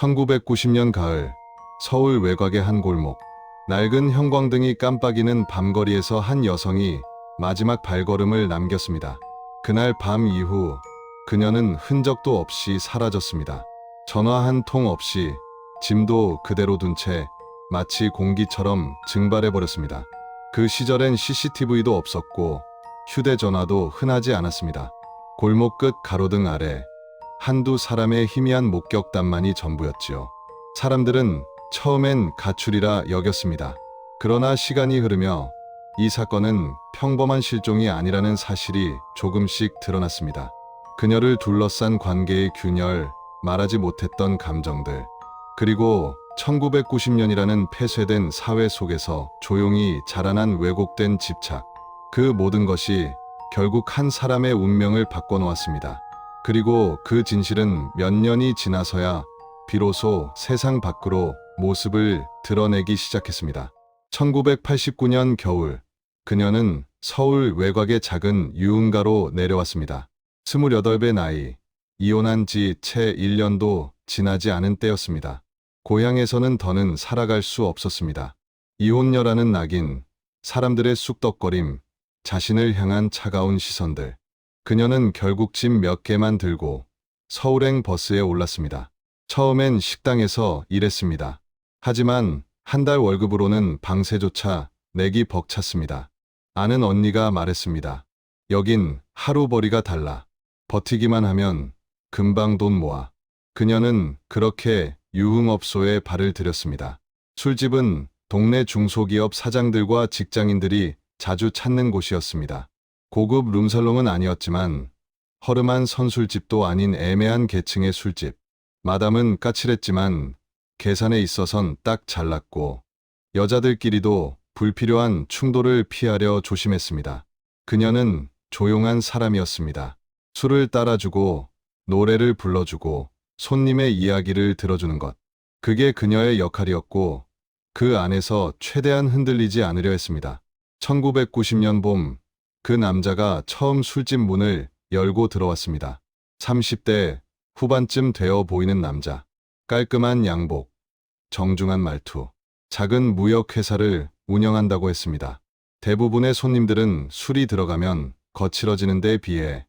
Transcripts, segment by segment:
1990년 가을, 서울 외곽의 한 골목. 낡은 형광등이 깜빡이는 밤거리에서 한 여성이 마지막 발걸음을 남겼습니다. 그날 밤 이후 그녀는 흔적도 없이 사라졌습니다. 전화 한 통 없이, 짐도 그대로 둔 채 마치 공기처럼 증발해버렸습니다. 그 시절엔 CCTV도 없었고 휴대전화도 흔하지 않았습니다. 골목 끝 가로등 아래 한두 사람의 희미한 목격담만이 전부였지요. 사람들은 처음엔 가출이라 여겼습니다. 그러나 시간이 흐르며 이 사건은 평범한 실종이 아니라는 사실이 조금씩 드러났습니다. 그녀를 둘러싼 관계의 균열, 말하지 못했던 감정들, 그리고 1990년이라는 폐쇄된 사회 속에서 조용히 자라난 왜곡된 집착, 그 모든 것이 결국 한 사람의 운명을 바꿔놓았습니다. 그리고 그 진실은 몇 년이 지나서야 비로소 세상 밖으로 모습을 드러내기 시작했습니다. 1989년 겨울, 그녀는 서울 외곽의 작은 유흥가로 내려왔습니다. 28배 나이, 이혼한 지 채 1년도 지나지 않은 때였습니다. 고향에서는 더는 살아갈 수 없었습니다. 이혼녀라는 낙인, 사람들의 쑥덕거림, 자신을 향한 차가운 시선들. 그녀는 결국 짐 몇 개만 들고 서울행 버스에 올랐습니다. 처음엔 식당에서 일했습니다. 하지만 한 달 월급으로는 방세조차 내기 벅찼습니다. 아는 언니가 말했습니다. 여긴 하루벌이가 달라. 버티기만 하면 금방 돈 모아. 그녀는 그렇게 유흥업소에 발을 들였습니다. 술집은 동네 중소기업 사장들과 직장인들이 자주 찾는 곳이었습니다. 고급 룸살롱은 아니었지만 허름한 선술집도 아닌 애매한 계층의 술집. 마담은 까칠했지만 계산에 있어선 딱 잘났고 여자들끼리도 불필요한 충돌을 피하려 조심했습니다. 그녀는 조용한 사람이었습니다. 술을 따라주고 노래를 불러주고 손님의 이야기를 들어주는 것. 그게 그녀의 역할이었고 그 안에서 최대한 흔들리지 않으려 했습니다. 1990년 봄, 그 남자가 처음 술집 문을 열고 들어왔습니다. 30대 후반쯤 되어 보이는 남자. 깔끔한 양복, 정중한 말투. 작은 무역회사를 운영한다고 했습니다. 대부분의 손님들은 술이 들어가면 거칠어지는 데 비해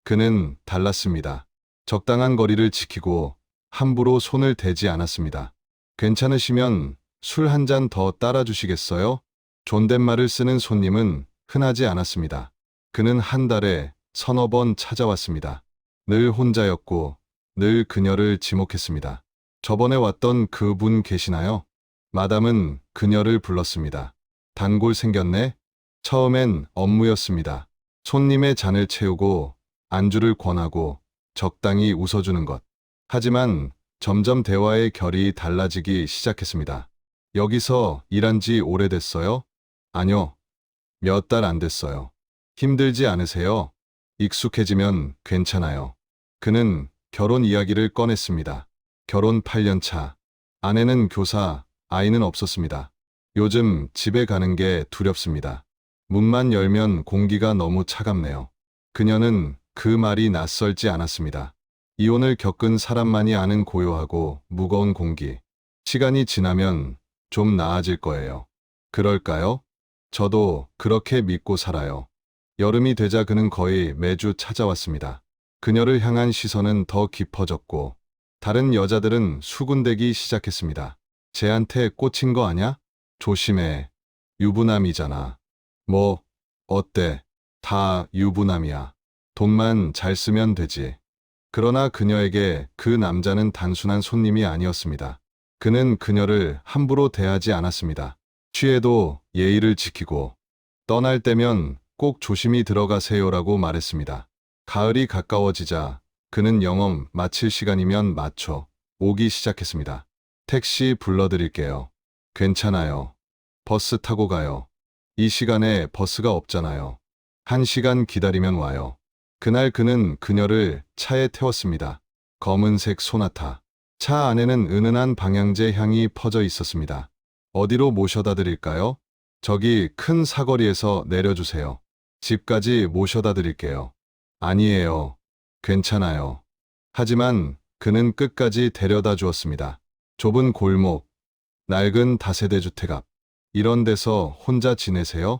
그는 달랐습니다. 적당한 거리를 지키고 함부로 손을 대지 않았습니다. 괜찮으시면 술 한 잔 더 따라주시겠어요? 존댓말을 쓰는 손님은 흔하지 않았습니다. 그는 한 달에 서너 번 찾아왔습니다. 늘 혼자였고 늘 그녀를 지목했습니다. 저번에 왔던 그분 계시나요? 마담은 그녀를 불렀습니다. 단골 생겼네? 처음엔 업무였습니다. 손님의 잔을 채우고 안주를 권하고 적당히 웃어주는 것. 하지만 점점 대화의 결이 달라지기 시작했습니다. 여기서 일한 지 오래됐어요? 아니요. 몇 달 안 됐어요. 힘들지 않으세요? 익숙해지면 괜찮아요. 그는 결혼 이야기를 꺼냈습니다. 결혼 8년 차. 아내는 교사, 아이는 없었습니다. 요즘 집에 가는 게 두렵습니다. 문만 열면 공기가 너무 차갑네요. 그녀는 그 말이 낯설지 않았습니다. 이혼을 겪은 사람만이 아는 고요하고 무거운 공기. 시간이 지나면 좀 나아질 거예요. 그럴까요? 저도 그렇게 믿고 살아요. 여름이 되자 그는 거의 매주 찾아왔습니다. 그녀를 향한 시선은 더 깊어졌고 다른 여자들은 수군대기 시작했습니다. 쟤한테 꽂힌 거 아냐? 조심해. 유부남이잖아. 뭐, 어때? 다 유부남이야. 돈만 잘 쓰면 되지. 그러나 그녀에게 그 남자는 단순한 손님이 아니었습니다. 그는 그녀를 함부로 대하지 않았습니다. 취해도 예의를 지키고 떠날 때면 꼭 조심히 들어가세요라고 말했습니다. 가을이 가까워지자 그는 영업 마칠 시간이면 맞춰 오기 시작했습니다. 택시 불러드릴게요. 괜찮아요. 버스 타고 가요. 이 시간에 버스가 없잖아요. 1시간 기다리면 와요. 그날 그는 그녀를 차에 태웠습니다. 검은색 소나타. 차 안에는 은은한 방향제 향이 퍼져 있었습니다. 어디로 모셔다 드릴까요? 저기 큰 사거리에서 내려주세요. 집까지 모셔다 드릴게요. 아니에요. 괜찮아요. 하지만 그는 끝까지 데려다 주었습니다. 좁은 골목, 낡은 다세대 주택 앞. 이런 데서 혼자 지내세요?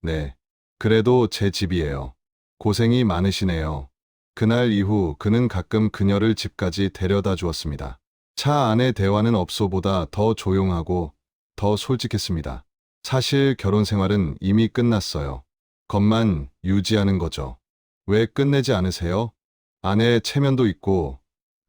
네. 그래도 제 집이에요. 고생이 많으시네요. 그날 이후 그는 가끔 그녀를 집까지 데려다 주었습니다. 차 안의 대화는 업소보다 더 조용하고 더 솔직했습니다. 사실 결혼 생활은 이미 끝났어요. 겉만 유지하는 거죠. 왜 끝내지 않으세요? 아내의 체면도 있고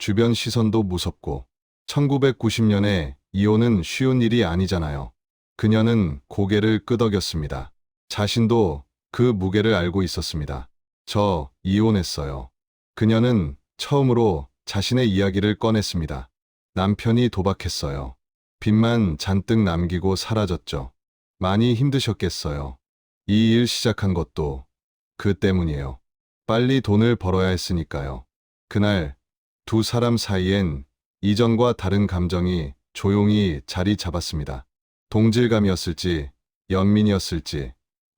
주변 시선도 무섭고 1990년에 이혼은 쉬운 일이 아니잖아요. 그녀는 고개를 끄덕였습니다. 자신도 그 무게를 알고 있었습니다. 저 이혼했어요. 그녀는 처음으로 자신의 이야기를 꺼냈습니다. 남편이 도박했어요. 빚만 잔뜩 남기고 사라졌죠. 많이 힘드셨겠어요. 이 일 시작한 것도 그 때문이에요. 빨리 돈을 벌어야 했으니까요. 그날 두 사람 사이엔 이전과 다른 감정이 조용히 자리 잡았습니다. 동질감이었을지, 연민이었을지,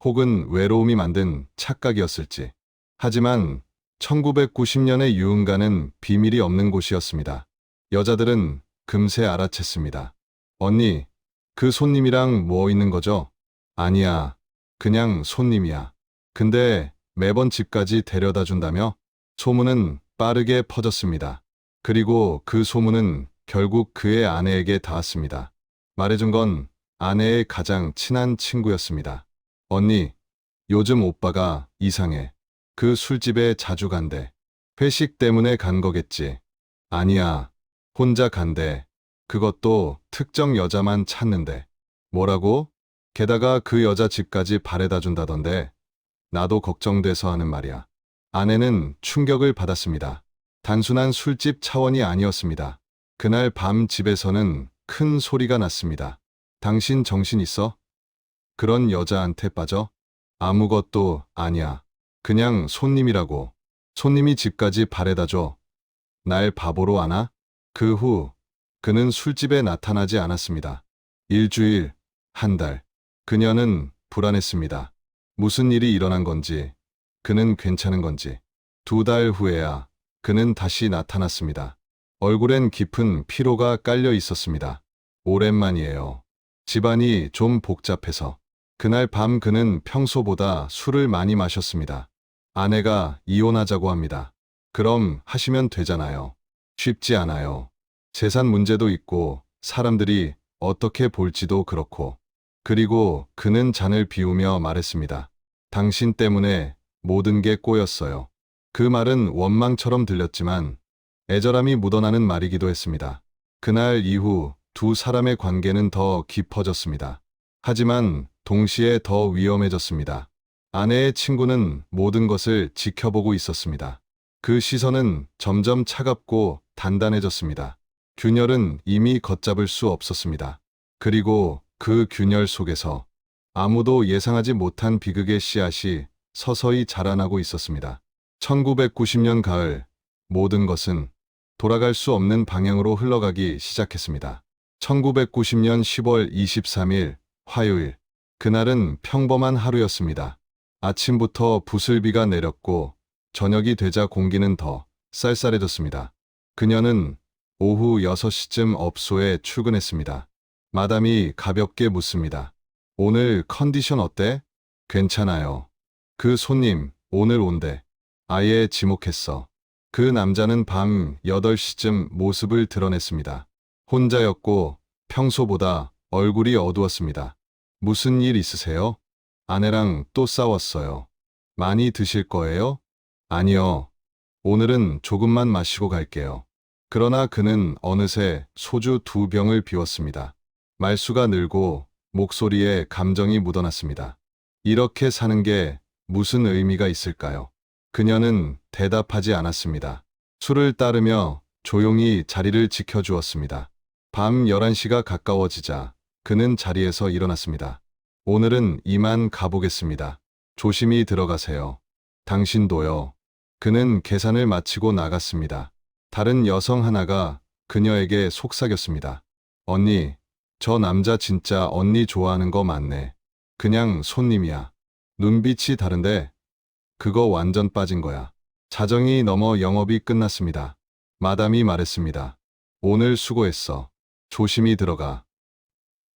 혹은 외로움이 만든 착각이었을지. 하지만 1990년의 유흥가는 비밀이 없는 곳이었습니다. 여자들은 금세 알아챘습니다. 언니, 그 손님이랑 뭐 있는 거죠? 아니야, 그냥 손님이야. 근데 매번 집까지 데려다 준다며? 소문은 빠르게 퍼졌습니다. 그리고 그 소문은 결국 그의 아내에게 닿았습니다. 말해준 건 아내의 가장 친한 친구였습니다. 언니, 요즘 오빠가 이상해. 그 술집에 자주 간대. 회식 때문에 간 거겠지. 아니야, 혼자 간대. 그것도 특정 여자만 찾는데. 뭐라고? 게다가 그 여자 집까지 바래다 준다던데. 나도 걱정돼서 하는 말이야. 아내는 충격을 받았습니다. 단순한 술집 차원이 아니었습니다. 그날 밤 집에서는 큰 소리가 났습니다. 당신 정신 있어? 그런 여자한테 빠져? 아무것도 아니야. 그냥 손님이라고. 손님이 집까지 바래다 줘. 날 바보로 아나? 그 후 그는 술집에 나타나지 않았습니다. 일주일, 한 달. 그녀는 불안했습니다. 무슨 일이 일어난 건지, 그는 괜찮은 건지. 2달 후에야 그는 다시 나타났습니다. 얼굴엔 깊은 피로가 깔려 있었습니다. 오랜만이에요. 집안이 좀 복잡해서. 그날 밤 그는 평소보다 술을 많이 마셨습니다. 아내가 이혼하자고 합니다. 그럼 하시면 되잖아요. 쉽지 않아요. 재산 문제도 있고 사람들이 어떻게 볼지도 그렇고. 그리고 그는 잔을 비우며 말했습니다. 당신 때문에 모든 게 꼬였어요. 그 말은 원망처럼 들렸지만 애절함이 묻어나는 말이기도 했습니다. 그날 이후 두 사람의 관계는 더 깊어졌습니다. 하지만 동시에 더 위험해졌습니다. 아내의 친구는 모든 것을 지켜보고 있었습니다. 그 시선은 점점 차갑고 단단해졌습니다. 균열은 이미 걷잡을 수 없었습니다. 그리고 그 균열 속에서 아무도 예상하지 못한 비극의 씨앗이 서서히 자라나고 있었습니다. 1990년 가을, 모든 것은 돌아갈 수 없는 방향으로 흘러가기 시작했습니다. 1990년 10월 23일, 화요일. 그날은 평범한 하루였습니다. 아침부터 부슬비가 내렸고 저녁이 되자 공기는 더 쌀쌀해졌습니다. 그녀는 오후 6시쯤 업소에 출근했습니다. 마담이 가볍게 묻습니다. 오늘 컨디션 어때? 괜찮아요. 그 손님 오늘 온대. 아예 지목했어. 그 남자는 밤 8시쯤 모습을 드러냈습니다. 혼자였고 평소보다 얼굴이 어두웠습니다. 무슨 일 있으세요? 아내랑 또 싸웠어요. 많이 드실 거예요? 아니요. 오늘은 조금만 마시고 갈게요. 그러나 그는 어느새 소주 2병을 비웠습니다. 말수가 늘고 목소리에 감정이 묻어났습니다. 이렇게 사는 게 무슨 의미가 있을까요? 그녀는 대답하지 않았습니다. 술을 따르며 조용히 자리를 지켜주었습니다. 밤 11시가 가까워지자 그는 자리에서 일어났습니다. 오늘은 이만 가보겠습니다. 조심히 들어가세요. 당신도요. 그는 계산을 마치고 나갔습니다. 다른 여성 하나가 그녀에게 속삭였습니다. 언니, 저 남자 진짜 언니 좋아하는 거 맞네. 그냥 손님이야. 눈빛이 다른데 그거 완전 빠진 거야. 자정이 넘어 영업이 끝났습니다. 마담이 말했습니다. 오늘 수고했어. 조심히 들어가.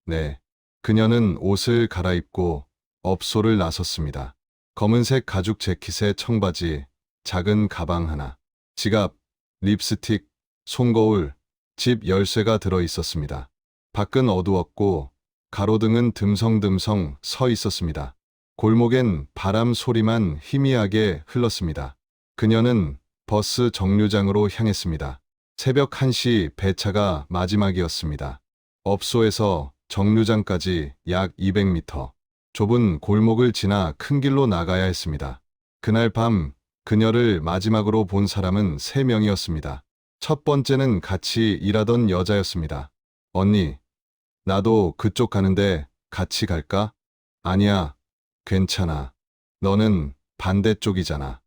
네. 그녀는 옷을 갈아입고 업소를 나섰습니다. 검은색 가죽 재킷에 청바지, 작은 가방 하나, 지갑, 립스틱, 손거울, 집 열쇠가 들어 있었습니다. 밖은 어두웠고 가로등은 듬성듬성 서 있었습니다. 골목엔 바람 소리만 희미하게 흘렀습니다. 그녀는 버스 정류장으로 향했습니다. 새벽 1시 배차가 마지막이었습니다. 업소에서 정류장까지 약 200m. 좁은 골목을 지나 큰 길로 나가야 했습니다. 그날 밤 그녀를 마지막으로 본 사람은 3명이었습니다. 첫 번째는 같이 일하던 여자였습니다. 언니, 나도 그쪽 가는데 같이 갈까? 아니야, 괜찮아. 너는 반대쪽이잖아.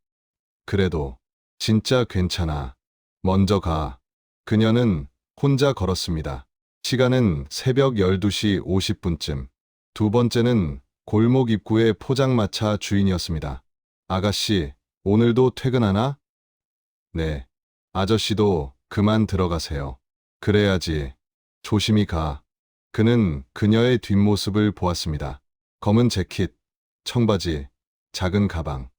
그래도 진짜 괜찮아. 먼저 가. 그녀는 혼자 걸었습니다. 시간은 새벽 12시 50분쯤. 두 번째는 골목 입구의 포장마차 주인이었습니다. 아가씨, 오늘도 퇴근하나? 네. 아저씨도 그만 들어가세요. 그래야지. 조심히 가. 그는 그녀의 뒷모습을 보았습니다. 검은 재킷, 청바지, 작은 가방,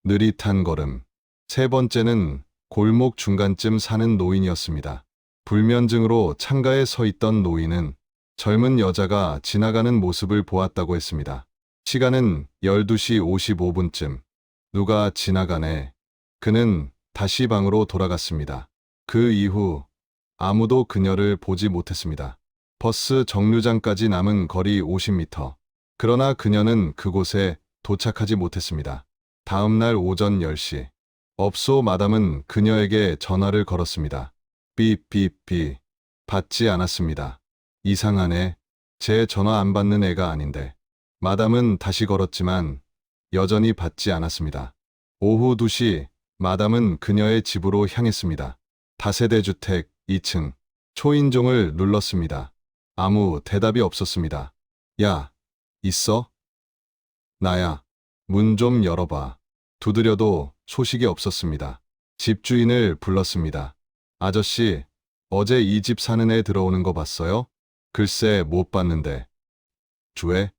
느릿한 걸음. 세 번째는 골목 중간쯤 사는 노인이었습니다. 불면증으로 창가에 서 있던 노인은 젊은 여자가 지나가는 모습을 보았다고 했습니다. 시간은 12시 55분쯤. 누가 지나가네. 그는 다시 방으로 돌아갔습니다. 그 이후 아무도 그녀를 보지 못했습니다. 버스 정류장까지 남은 거리 50m. 그러나 그녀는 그곳에 도착하지 못했습니다. 다음 날 오전 10시. 업소 마담은 그녀에게 전화를 걸었습니다. 삐삐삐. 받지 않았습니다. 이상하네. 제 전화 안 받는 애가 아닌데. 마담은 다시 걸었지만 여전히 받지 않았습니다. 오후 2시 마담은 그녀의 집으로 향했습니다. 다세대 주택 2층. 초인종을 눌렀습니다. 아무 대답이 없었습니다. 야, 있어? 나야. 문 좀 열어봐. 두드려도 소식이 없었습니다. 집주인을 불렀습니다. 아저씨, 어제 이 집 사는 애 들어오는 거 봤어요? 글쎄 못 봤는데. 주에?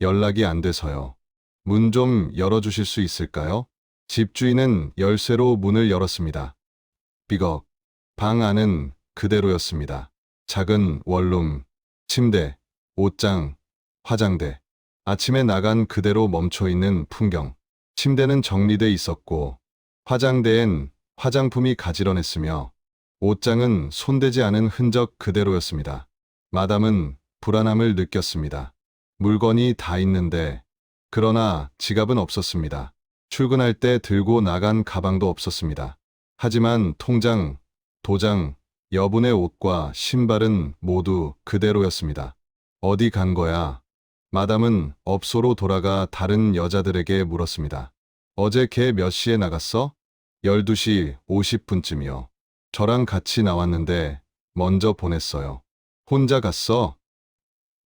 연락이 안 돼서요. 문 좀 열어주실 수 있을까요? 집주인은 열쇠로 문을 열었습니다. 삐걱. 방 안은 그대로였습니다. 작은 원룸, 침대, 옷장, 화장대. 아침에 나간 그대로 멈춰있는 풍경. 침대는 정리돼 있었고 화장대엔 화장품이 가지런했으며 옷장은 손대지 않은 흔적 그대로였습니다. 마담은 불안함을 느꼈습니다. 물건이 다 있는데 그러나 지갑은 없었습니다. 출근할 때 들고 나간 가방도 없었습니다. 하지만 통장, 도장, 여분의 옷과 신발은 모두 그대로였습니다. 어디 간 거야? 마담은 업소로 돌아가 다른 여자들에게 물었습니다. 어제 걔 몇 시에 나갔어? 12시 50분쯤이요. 저랑 같이 나왔는데 먼저 보냈어요. 혼자 갔어?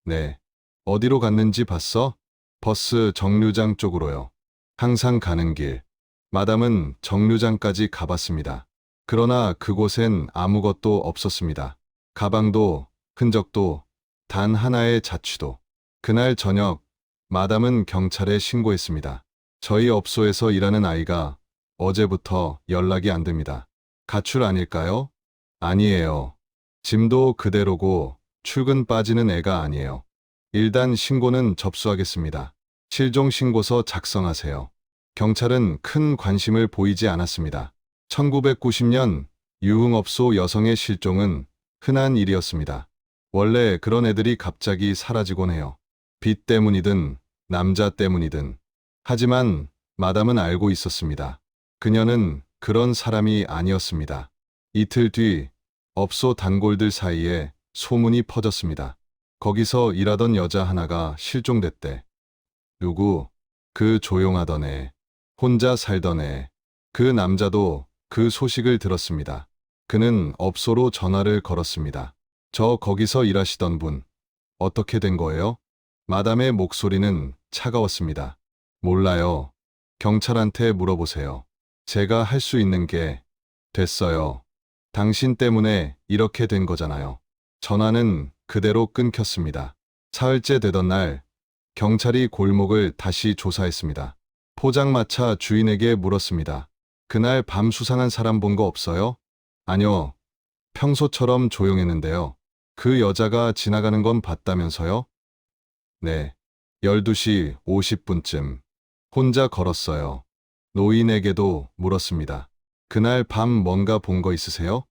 네. 어디로 갔는지 봤어? 버스 정류장 쪽으로요. 항상 가는 길. 마담은 정류장까지 가봤습니다. 그러나 그곳엔 아무것도 없었습니다. 가방도, 흔적도, 단 하나의 자취도. 그날 저녁, 마담은 경찰에 신고했습니다. 저희 업소에서 일하는 아이가 어제부터 연락이 안 됩니다. 가출 아닐까요? 아니에요. 짐도 그대로고 출근 빠지는 애가 아니에요. 일단 신고는 접수하겠습니다. 실종신고서 작성하세요. 경찰은 큰 관심을 보이지 않았습니다. 1990년 유흥업소 여성의 실종은 흔한 일이었습니다. 원래 그런 애들이 갑자기 사라지곤 해요. 빚 때문이든 남자 때문이든. 하지만 마담은 알고 있었습니다. 그녀는 그런 사람이 아니었습니다. 이틀 뒤 업소 단골들 사이에 소문이 퍼졌습니다. 거기서 일하던 여자 하나가 실종됐대. 누구? 그 조용하던 애. 혼자 살던 애. 그 남자도 그 소식을 들었습니다. 그는 업소로 전화를 걸었습니다. 저 거기서 일하시던 분. 어떻게 된 거예요? 마담의 목소리는 차가웠습니다. 몰라요. 경찰한테 물어보세요. 제가 할 수 있는 게 됐어요. 당신 때문에 이렇게 된 거잖아요. 전화는 그대로 끊겼습니다. 사흘째 되던 날, 경찰이 골목을 다시 조사했습니다. 포장마차 주인에게 물었습니다. 그날 밤 수상한 사람 본 거 없어요? 아니요. 평소처럼 조용했는데요. 그 여자가 지나가는 건 봤다면서요? 네. 12시 50분쯤. 혼자 걸었어요. 노인에게도 물었습니다. 그날 밤 뭔가 본 거 있으세요?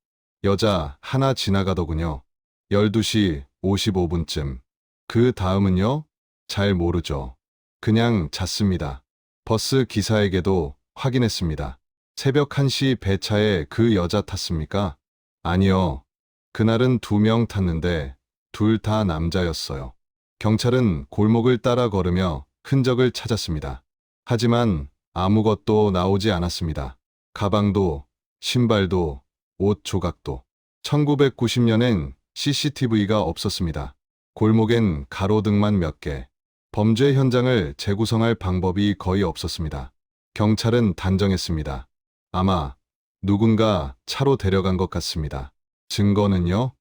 여자 하나 지나가더군요. 12시 55분쯤. 그 다음은요? 잘 모르죠. 그냥 잤습니다. 버스 기사에게도 확인했습니다. 새벽 1시 배차에 그 여자 탔습니까? 아니요. 그날은 2명 탔는데 둘 다 남자였어요. 경찰은 골목을 따라 걸으며 흔적을 찾았습니다. 하지만 아무것도 나오지 않았습니다. 가방도, 신발도, 옷 조각도. 1990년엔 CCTV가 없었습니다. 골목엔 가로등만 몇 개. 범죄 현장을 재구성할 방법이 거의 없었습니다. 경찰은 단정했습니다. 아마 누군가 차로 데려간 것 같습니다. 증거는요?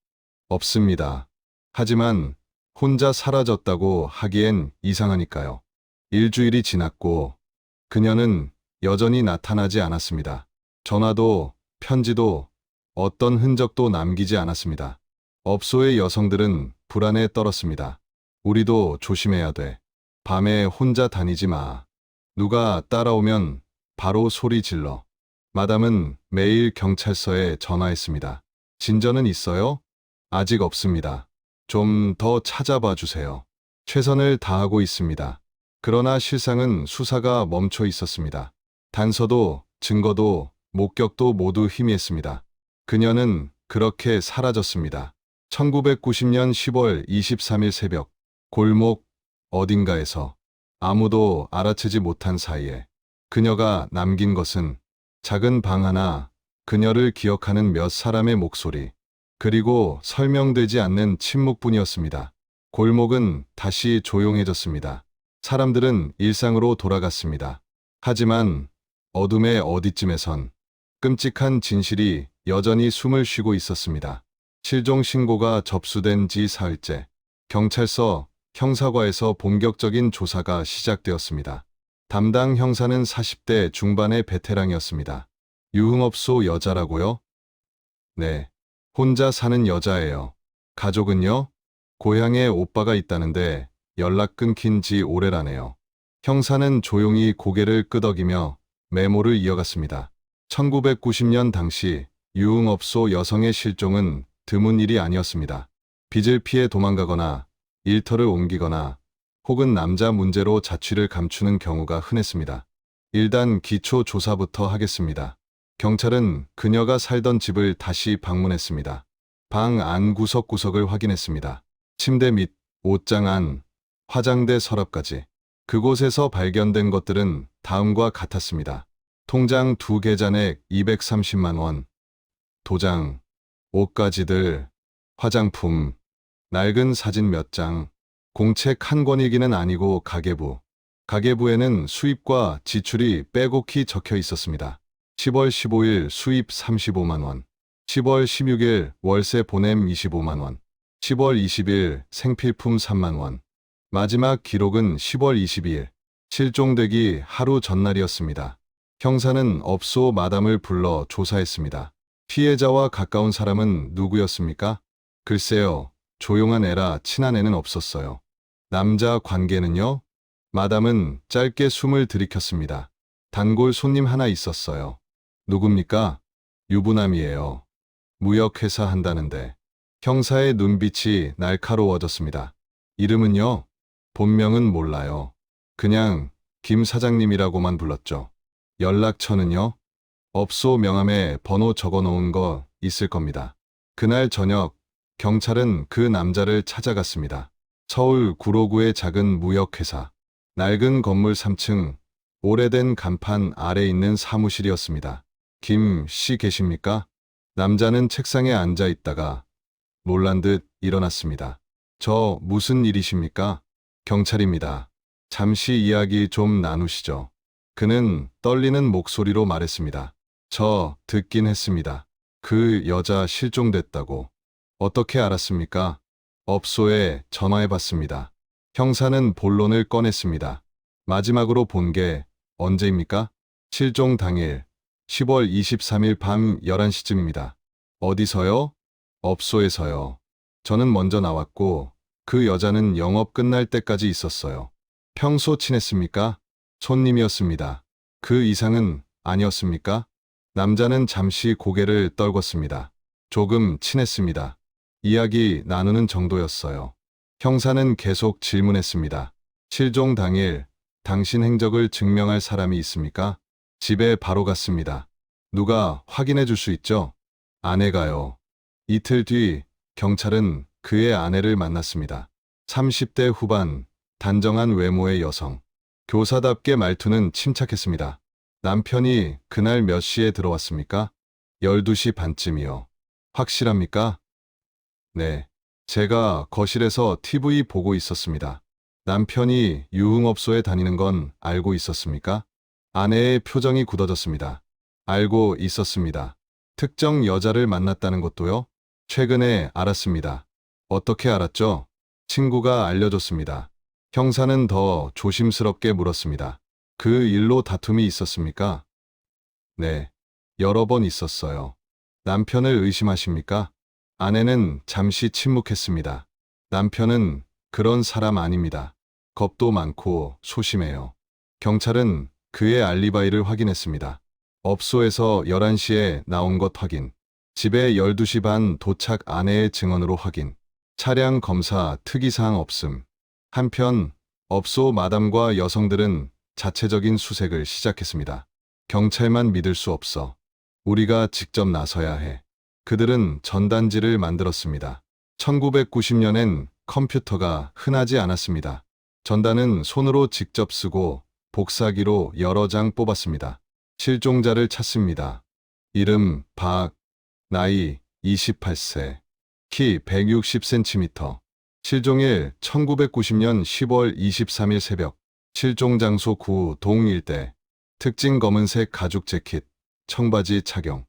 없습니다. 하지만 혼자 사라졌다고 하기엔 이상하니까요. 일주일이 지났고 그녀는 여전히 나타나지 않았습니다. 전화도 편지도 어떤 흔적도 남기지 않았습니다. 업소의 여성들은 불안에 떨었습니다. 우리도 조심해야 돼. 밤에 혼자 다니지 마. 누가 따라오면 바로 소리 질러. 마담은 매일 경찰서에 전화했습니다. 진전은 있어요? 아직 없습니다. 좀 더 찾아봐 주세요. 최선을 다하고 있습니다. 그러나 실상은 수사가 멈춰 있었습니다. 단서도 증거도 목격도 모두 희미했습니다. 그녀는 그렇게 사라졌습니다. 1990년 10월 23일 새벽, 골목 어딘가에서 아무도 알아채지 못한 사이에 그녀가 남긴 것은 작은 방 하나, 그녀를 기억하는 몇 사람의 목소리, 그리고 설명되지 않는 침묵뿐이었습니다. 골목은 다시 조용해졌습니다. 사람들은 일상으로 돌아갔습니다. 하지만 어둠의 어디쯤에선 끔찍한 진실이 여전히 숨을 쉬고 있었습니다. 실종 신고가 접수된 지 사흘째, 경찰서 형사과에서 본격적인 조사가 시작되었습니다. 담당 형사는 40대 중반의 베테랑이었습니다. 유흥업소 여자라고요? 네. 혼자 사는 여자예요. 가족은요? 고향에 오빠가 있다는데 연락 끊긴 지 오래라네요. 형사는 조용히 고개를 끄덕이며 메모를 이어갔습니다. 1990년 당시 유흥업소 여성의 실종은 드문 일이 아니었습니다. 빚을 피해 도망가거나 일터를 옮기거나 혹은 남자 문제로 자취를 감추는 경우가 흔했습니다. 일단 기초 조사부터 하겠습니다. 경찰은 그녀가 살던 집을 다시 방문했습니다. 방 안 구석구석을 확인했습니다. 침대 및 옷장 안, 화장대 서랍까지. 그곳에서 발견된 것들은 다음과 같았습니다. 통장 2개 잔액 230만 원, 도장, 옷가지들, 화장품, 낡은 사진 몇 장, 공책 한 권이기는 아니고 가계부. 가계부에는 수입과 지출이 빼곡히 적혀 있었습니다. 10월 15일 수입 35만 원, 10월 16일 월세 보냄 25만 원, 10월 20일 생필품 3만 원. 마지막 기록은 10월 22일, 실종되기 하루 전날이었습니다. 형사는 업소 마담을 불러 조사했습니다. 피해자와 가까운 사람은 누구였습니까? 글쎄요, 조용한 애라 친한 애는 없었어요. 남자 관계는요? 마담은 짧게 숨을 들이켰습니다. 단골 손님 하나 있었어요. 누굽니까? 유부남이에요. 무역회사 한다는데. 형사의 눈빛이 날카로워졌습니다. 이름은요? 본명은 몰라요. 그냥 김 사장님이라고만 불렀죠. 연락처는요? 업소 명함에 번호 적어놓은 거 있을 겁니다. 그날 저녁 경찰은 그 남자를 찾아갔습니다. 서울 구로구의 작은 무역회사. 낡은 건물 3층, 오래된 간판 아래 있는 사무실이었습니다. 김 씨 계십니까? 남자는 책상에 앉아 있다가 놀란 듯 일어났습니다. 저 무슨 일이십니까? 경찰입니다. 잠시 이야기 좀 나누시죠. 그는 떨리는 목소리로 말했습니다. 저 듣긴 했습니다. 그 여자 실종됐다고. 어떻게 알았습니까? 업소에 전화해 봤습니다. 형사는 본론을 꺼냈습니다. 마지막으로 본 게 언제입니까? 실종 당일 10월 23일 밤 11시쯤입니다. 어디서요? 업소에서요. 저는 먼저 나왔고 그 여자는 영업 끝날 때까지 있었어요. 평소 친했습니까? 손님이었습니다. 그 이상은 아니었습니까? 남자는 잠시 고개를 떨궜습니다. 조금 친했습니다. 이야기 나누는 정도였어요. 형사는 계속 질문했습니다. 실종 당일 당신 행적을 증명할 사람이 있습니까? 집에 바로 갔습니다. 누가 확인해 줄 수 있죠? 아내가요. 이틀 뒤 경찰은 그의 아내를 만났습니다. 30대 후반, 단정한 외모의 여성. 교사답게 말투는 침착했습니다. 남편이 그날 몇 시에 들어왔습니까? 12시 반쯤이요. 확실합니까? 네. 제가 거실에서 TV 보고 있었습니다. 남편이 유흥업소에 다니는 건 알고 있었습니까? 아내의 표정이 굳어졌습니다. 알고 있었습니다. 특정 여자를 만났다는 것도요? 최근에 알았습니다. 어떻게 알았죠? 친구가 알려줬습니다. 형사는 더 조심스럽게 물었습니다. 그 일로 다툼이 있었습니까? 네. 여러 번 있었어요. 남편을 의심하십니까? 아내는 잠시 침묵했습니다. 남편은 그런 사람 아닙니다. 겁도 많고 소심해요. 경찰은 그의 알리바이를 확인했습니다. 업소에서 11시에 나온 것 확인. 집에 12시 반 도착 아내의 증언으로 확인. 차량 검사 특이사항 없음. 한편 업소 마담과 여성들은 자체적인 수색을 시작했습니다. 경찰만 믿을 수 없어. 우리가 직접 나서야 해. 그들은 전단지를 만들었습니다. 1990년엔 컴퓨터가 흔하지 않았습니다. 전단은 손으로 직접 쓰고 복사기로 여러 장 뽑았습니다. 실종자를 찾습니다. 이름 박, 나이 28세, 키 160cm, 실종일 1990년 10월 23일 새벽, 실종 장소 구 동 일대, 특징 검은색 가죽 재킷, 청바지 착용,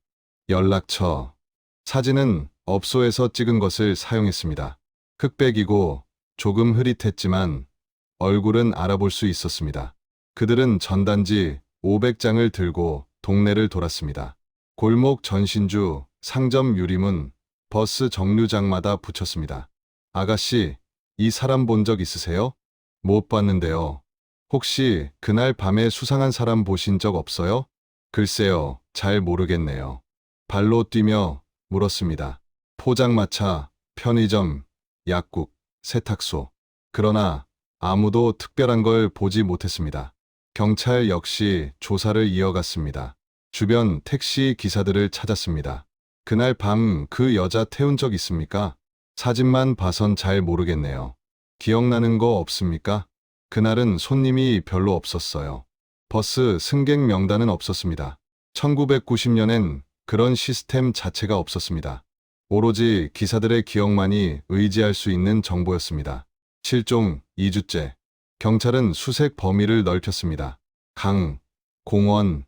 연락처, 사진은 업소에서 찍은 것을 사용했습니다. 흑백이고 조금 흐릿했지만 얼굴은 알아볼 수 있었습니다. 그들은 전단지 500장을 들고 동네를 돌았습니다. 골목 전신주, 상점 유리문, 버스 정류장마다 붙였습니다. 아가씨, 이 사람 본 적 있으세요? 못 봤는데요. 혹시 그날 밤에 수상한 사람 보신 적 없어요? 글쎄요, 잘 모르겠네요. 발로 뛰며 물었습니다. 포장마차, 편의점, 약국, 세탁소. 그러나 아무도 특별한 걸 보지 못했습니다. 경찰 역시 조사를 이어갔습니다. 주변 택시 기사들을 찾았습니다. 그날 밤 그 여자 태운 적 있습니까? 사진만 봐선 잘 모르겠네요. 기억나는 거 없습니까? 그날은 손님이 별로 없었어요. 버스 승객 명단은 없었습니다. 1990년엔 그런 시스템 자체가 없었습니다. 오로지 기사들의 기억만이 의지할 수 있는 정보였습니다. 실종 2주째. 경찰은 수색 범위를 넓혔습니다. 강, 공원,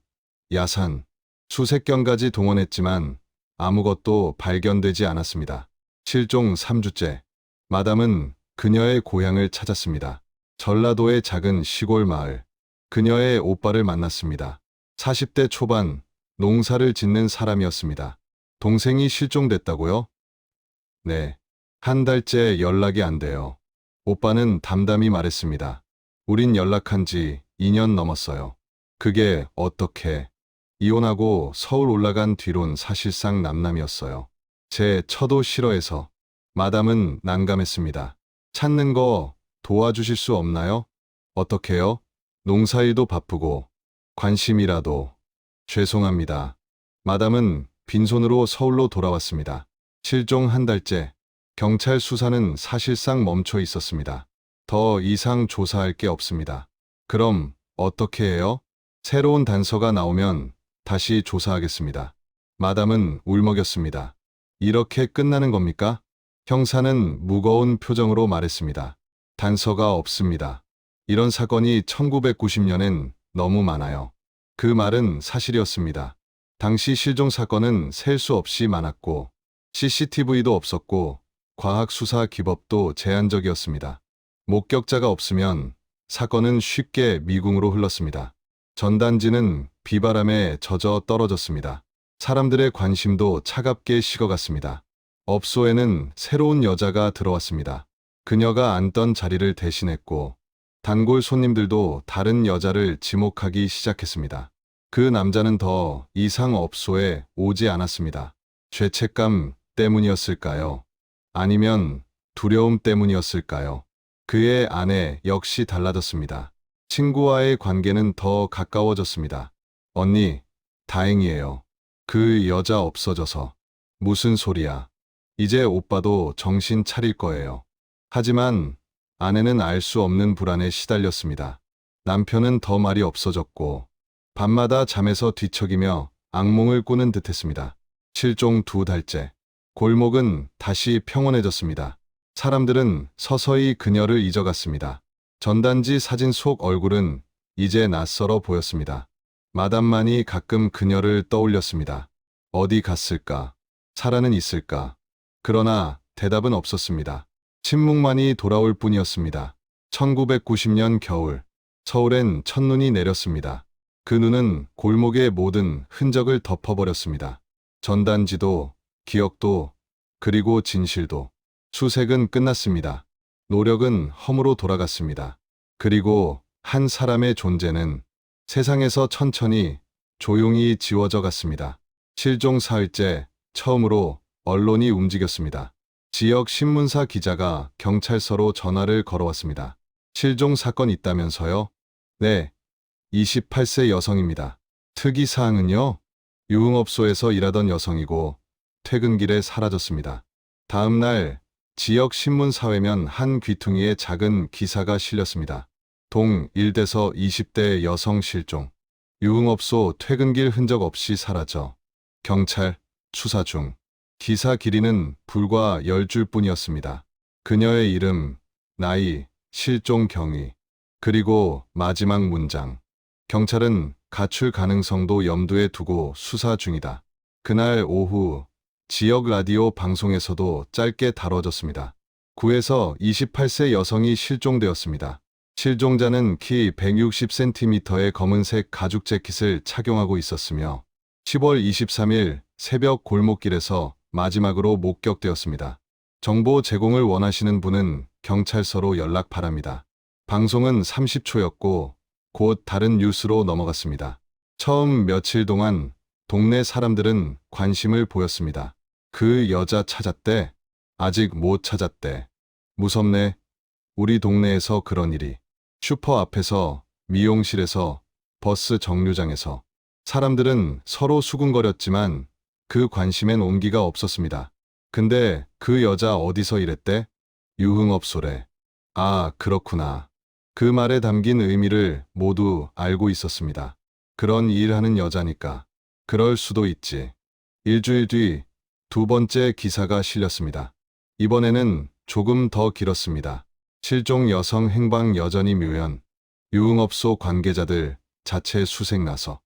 야산, 수색견까지 동원했지만 아무것도 발견되지 않았습니다. 실종 3주째. 마담은 그녀의 고향을 찾았습니다. 전라도의 작은 시골 마을. 그녀의 오빠를 만났습니다. 40대 초반, 농사를 짓는 사람이었습니다. 동생이 실종됐다고요? 네. 한 달째 연락이 안 돼요. 오빠는 담담히 말했습니다. 우린 연락한 지 2년 넘었어요. 그게 어떻게? 이혼하고 서울 올라간 뒤론 사실상 남남이었어요. 제 처도 싫어해서. 마담은 난감했습니다. 찾는 거 도와주실 수 없나요? 어떻게요? 농사일도 바쁘고 관심이라도. 죄송합니다. 마담은 빈손으로 서울로 돌아왔습니다. 실종 한 달째. 경찰 수사는 사실상 멈춰 있었습니다. 더 이상 조사할 게 없습니다. 그럼 어떻게 해요? 새로운 단서가 나오면 다시 조사하겠습니다. 마담은 울먹였습니다. 이렇게 끝나는 겁니까? 형사는 무거운 표정으로 말했습니다. 단서가 없습니다. 이런 사건이 1990년엔 너무 많아요. 그 말은 사실이었습니다. 당시 실종 사건은 셀 수 없이 많았고 CCTV도 없었고 과학 수사 기법도 제한적이었습니다. 목격자가 없으면 사건은 쉽게 미궁으로 흘렀습니다. 전단지는 비바람에 젖어 떨어졌습니다. 사람들의 관심도 차갑게 식어갔습니다. 업소에는 새로운 여자가 들어왔습니다. 그녀가 앉던 자리를 대신했고 단골 손님들도 다른 여자를 지목하기 시작했습니다. 그 남자는 더 이상 업소에 오지 않았습니다. 죄책감 때문이었을까요? 아니면 두려움 때문이었을까요? 그의 아내 역시 달라졌습니다. 친구와의 관계는 더 가까워졌습니다. 언니, 다행이에요. 그 여자 없어져서. 무슨 소리야. 이제 오빠도 정신 차릴 거예요. 하지만 아내는 알 수 없는 불안에 시달렸습니다. 남편은 더 말이 없어졌고 밤마다 잠에서 뒤척이며 악몽을 꾸는 듯했습니다. 실종 2달째. 골목은 다시 평온해졌습니다. 사람들은 서서히 그녀를 잊어갔습니다. 전단지 사진 속 얼굴은 이제 낯설어 보였습니다. 마담만이 가끔 그녀를 떠올렸습니다. 어디 갔을까? 살아는 있을까? 그러나 대답은 없었습니다. 침묵만이 돌아올 뿐이었습니다. 1990년 겨울, 서울엔 첫눈이 내렸습니다. 그 눈은 골목의 모든 흔적을 덮어버렸습니다. 전단지도, 기억도, 그리고 진실도. 수색은 끝났습니다. 노력은 험으로 돌아갔습니다. 그리고 한 사람의 존재는 세상에서 천천히 조용히 지워져 갔습니다. 실종 사흘째 처음으로 언론이 움직였습니다. 지역 신문사 기자가 경찰서로 전화를 걸어왔습니다. 실종 사건 있다면서요? 네, 28세 여성입니다. 특이사항은요? 유흥업소에서 일하던 여성이고 퇴근길에 사라졌습니다. 다음 날 지역 신문 사회면 한 귀퉁이에 작은 기사가 실렸습니다. 동 1대서 20대 여성 실종. 유흥업소 퇴근길 흔적 없이 사라져. 경찰 수사 중. 기사 길이는 불과 10줄 뿐이었습니다. 그녀의 이름, 나이, 실종 경위, 그리고 마지막 문장. 경찰은 가출 가능성도 염두에 두고 수사 중이다. 그날 오후 지역 라디오 방송에서도 짧게 다뤄졌습니다. 구에서 28세 여성이 실종되었습니다. 실종자는 키 160cm의 검은색 가죽 재킷을 착용하고 있었으며 10월 23일 새벽 골목길에서 마지막으로 목격되었습니다. 정보 제공을 원하시는 분은 경찰서로 연락 바랍니다. 방송은 30초였고 곧 다른 뉴스로 넘어갔습니다. 처음 며칠 동안 동네 사람들은 관심을 보였습니다. 그 여자 찾았대? 아직 못 찾았대. 무섭네. 우리 동네에서 그런 일이. 슈퍼 앞에서, 미용실에서, 버스 정류장에서. 사람들은 서로 수군거렸지만 그 관심엔 온기가 없었습니다. 근데 그 여자 어디서 일했대? 유흥업소래. 아, 그렇구나. 그 말에 담긴 의미를 모두 알고 있었습니다. 그런 일하는 여자니까. 그럴 수도 있지. 일주일 뒤 2번째 기사가 실렸습니다. 이번에는 조금 더 길었습니다. 실종 여성 행방 여전히 묘연. 유흥업소 관계자들 자체 수색 나서.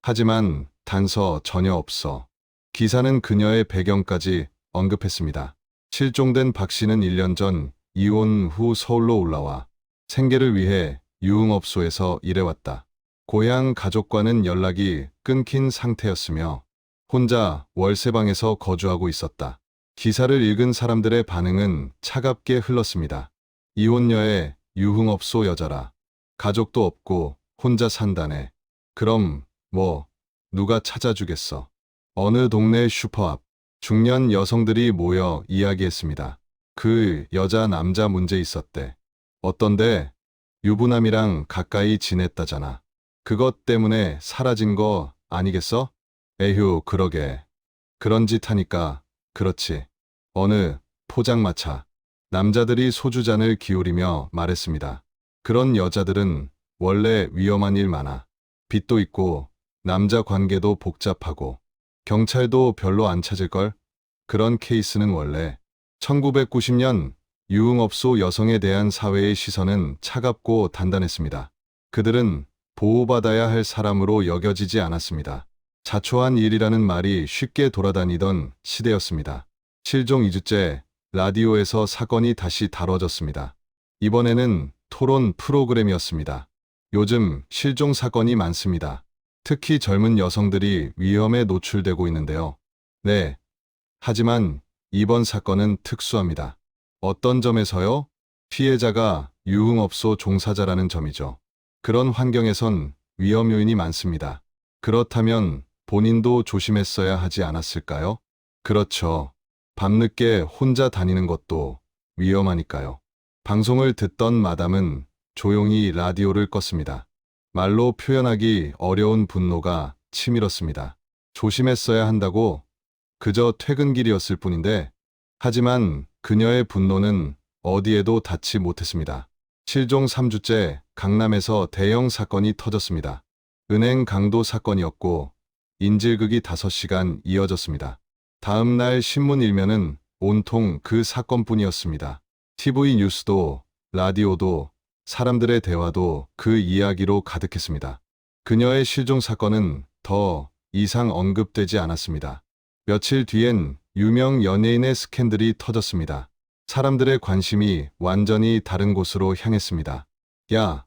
하지만 단서 전혀 없어. 기사는 그녀의 배경까지 언급했습니다. 실종된 박 씨는 1년 전 이혼 후 서울로 올라와 생계를 위해 유흥업소에서 일해왔다. 고향 가족과는 연락이 끊긴 상태였으며 혼자 월세방에서 거주하고 있었다. 기사를 읽은 사람들의 반응은 차갑게 흘렀습니다. 이혼녀의 유흥업소 여자라. 가족도 없고 혼자 산다네. 그럼 뭐 누가 찾아주겠어. 어느 동네 슈퍼 앞 중년 여성들이 모여 이야기했습니다. 그 여자 남자 문제 있었대. 어떤데? 유부남이랑 가까이 지냈다잖아. 그것 때문에 사라진 거 아니겠어? 에휴, 그러게. 그런 짓 하니까 그렇지. 어느 포장마차. 남자들이 소주잔을 기울이며 말했습니다. 그런 여자들은 원래 위험한 일 많아. 빚도 있고 남자 관계도 복잡하고 경찰도 별로 안 찾을걸? 그런 케이스는 원래 1990년 유흥업소 여성에 대한 사회의 시선은 차갑고 단단했습니다. 그들은 보호받아야 할 사람으로 여겨지지 않았습니다. 자초한 일이라는 말이 쉽게 돌아다니던 시대였습니다. 실종 2주째 라디오에서 사건이 다시 다뤄졌습니다. 이번에는 토론 프로그램이었습니다. 요즘 실종 사건이 많습니다. 특히 젊은 여성들이 위험에 노출되고 있는데요. 네. 하지만 이번 사건은 특수합니다. 어떤 점에서요? 피해자가 유흥업소 종사자라는 점이죠. 그런 환경에선 위험 요인이 많습니다. 그렇다면 본인도 조심했어야 하지 않았을까요? 그렇죠. 밤늦게 혼자 다니는 것도 위험하니까요. 방송을 듣던 마담은 조용히 라디오를 껐습니다. 말로 표현하기 어려운 분노가 치밀었습니다. 조심했어야 한다고 그저 퇴근길이었을 뿐인데, 하지만 그녀의 분노는 어디에도 닿지 못했습니다. 실종 3주째 강남에서 대형 사건이 터졌습니다. 은행 강도 사건이었고 인질극이 5시간 이어졌습니다. 다음 날 신문 일면은 온통 그 사건뿐이었습니다. TV 뉴스도 라디오도 사람들의 대화도 그 이야기로 가득했습니다. 그녀의 실종 사건은 더 이상 언급되지 않았습니다. 며칠 뒤엔 유명 연예인의 스캔들이 터졌습니다. 사람들의 관심이 완전히 다른 곳으로 향했습니다. 야,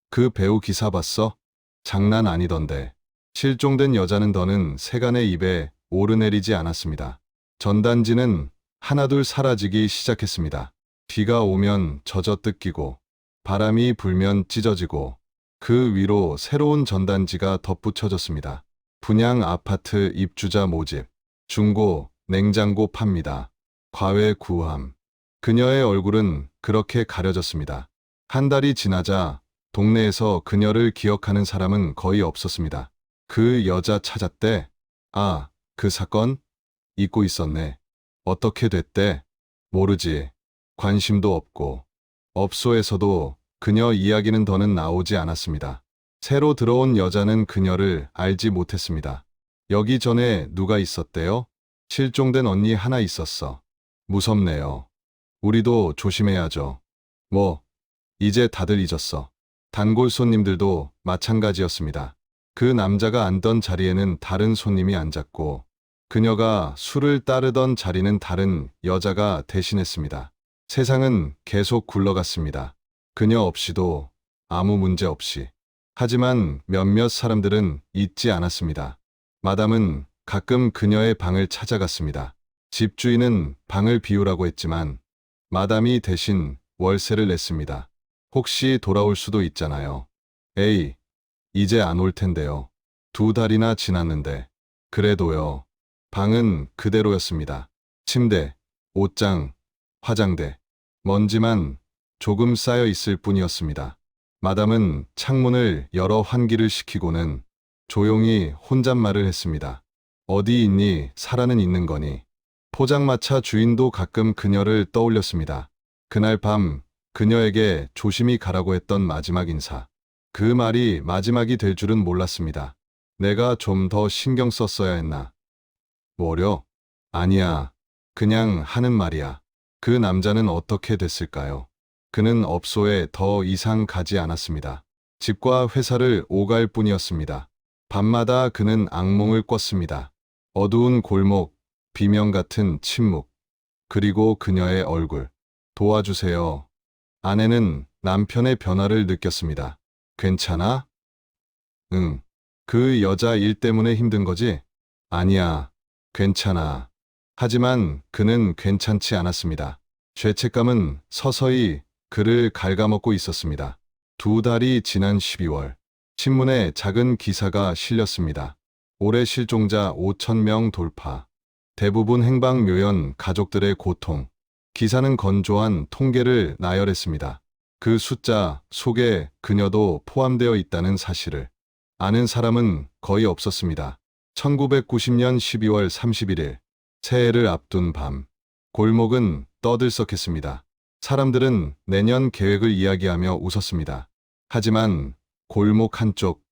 그 배우 기사 봤어? 장난 아니던데. 실종된 여자는 더는 세간의 입에 오르내리지 않았습니다. 전단지는 하나둘 사라지기 시작했습니다. 비가 오면 젖어 뜯기고 바람이 불면 찢어지고 그 위로 새로운 전단지가 덧붙여졌습니다. 분양 아파트 입주자 모집, 중고 냉장고 팝니다. 과외 구함. 그녀의 얼굴은 그렇게 가려졌습니다. 한 달이 지나자 동네에서 그녀를 기억하는 사람은 거의 없었습니다. 그 여자 찾았대? 아, 그 사건? 잊고 있었네. 어떻게 됐대? 모르지. 관심도 없고. 업소에서도 그녀 이야기는 더는 나오지 않았습니다. 새로 들어온 여자는 그녀를 알지 못했습니다. 여기 전에 누가 있었대요? 실종된 언니 하나 있었어. 무섭네요. 우리도 조심해야죠. 뭐, 이제 다들 잊었어. 단골 손님들도 마찬가지였습니다. 그 남자가 앉던 자리에는 다른 손님이 앉았고, 그녀가 술을 따르던 자리는 다른 여자가 대신했습니다. 세상은 계속 굴러갔습니다. 그녀 없이도 아무 문제 없이. 하지만 몇몇 사람들은 잊지 않았습니다. 마담은 가끔 그녀의 방을 찾아갔습니다. 집주인은 방을 비우라고 했지만 마담이 대신 월세를 냈습니다. 혹시 돌아올 수도 있잖아요. 에이, 이제 안 올 텐데요. 2달이나 지났는데. 그래도요. 방은 그대로였습니다. 침대, 옷장, 화장대, 먼지만 조금 쌓여 있을 뿐이었습니다. 마담은 창문을 열어 환기를 시키고는 조용히 혼잣말을 했습니다. 어디 있니? 살아는 있는 거니? 포장마차 주인도 가끔 그녀를 떠올렸습니다. 그날 밤 그녀에게 조심히 가라고 했던 마지막 인사. 그 말이 마지막이 될 줄은 몰랐습니다. 내가 좀 더 신경 썼어야 했나? 뭐려? 아니야. 그냥 하는 말이야. 그 남자는 어떻게 됐을까요? 그는 업소에 더 이상 가지 않았습니다. 집과 회사를 오갈 뿐이었습니다. 밤마다 그는 악몽을 꿨습니다. 어두운 골목, 비명 같은 침묵, 그리고 그녀의 얼굴. 도와주세요. 아내는 남편의 변화를 느꼈습니다. 괜찮아? 응. 그 여자 일 때문에 힘든 거지? 아니야. 괜찮아. 하지만 그는 괜찮지 않았습니다. 죄책감은 서서히 그를 갉아먹고 있었습니다. 2달이 지난 12월, 신문에 작은 기사가 실렸습니다. 올해 실종자 5,000명 돌파. 대부분 행방묘연 가족들의 고통. 기사는 건조한 통계를 나열했습니다. 그 숫자 속에 그녀도 포함되어 있다는 사실을 아는 사람은 거의 없었습니다. 1990년 12월 31일, 새해를 앞둔 밤, 골목은 떠들썩했습니다. 사람들은 내년 계획을 이야기하며 웃었습니다. 하지만 골목 한쪽,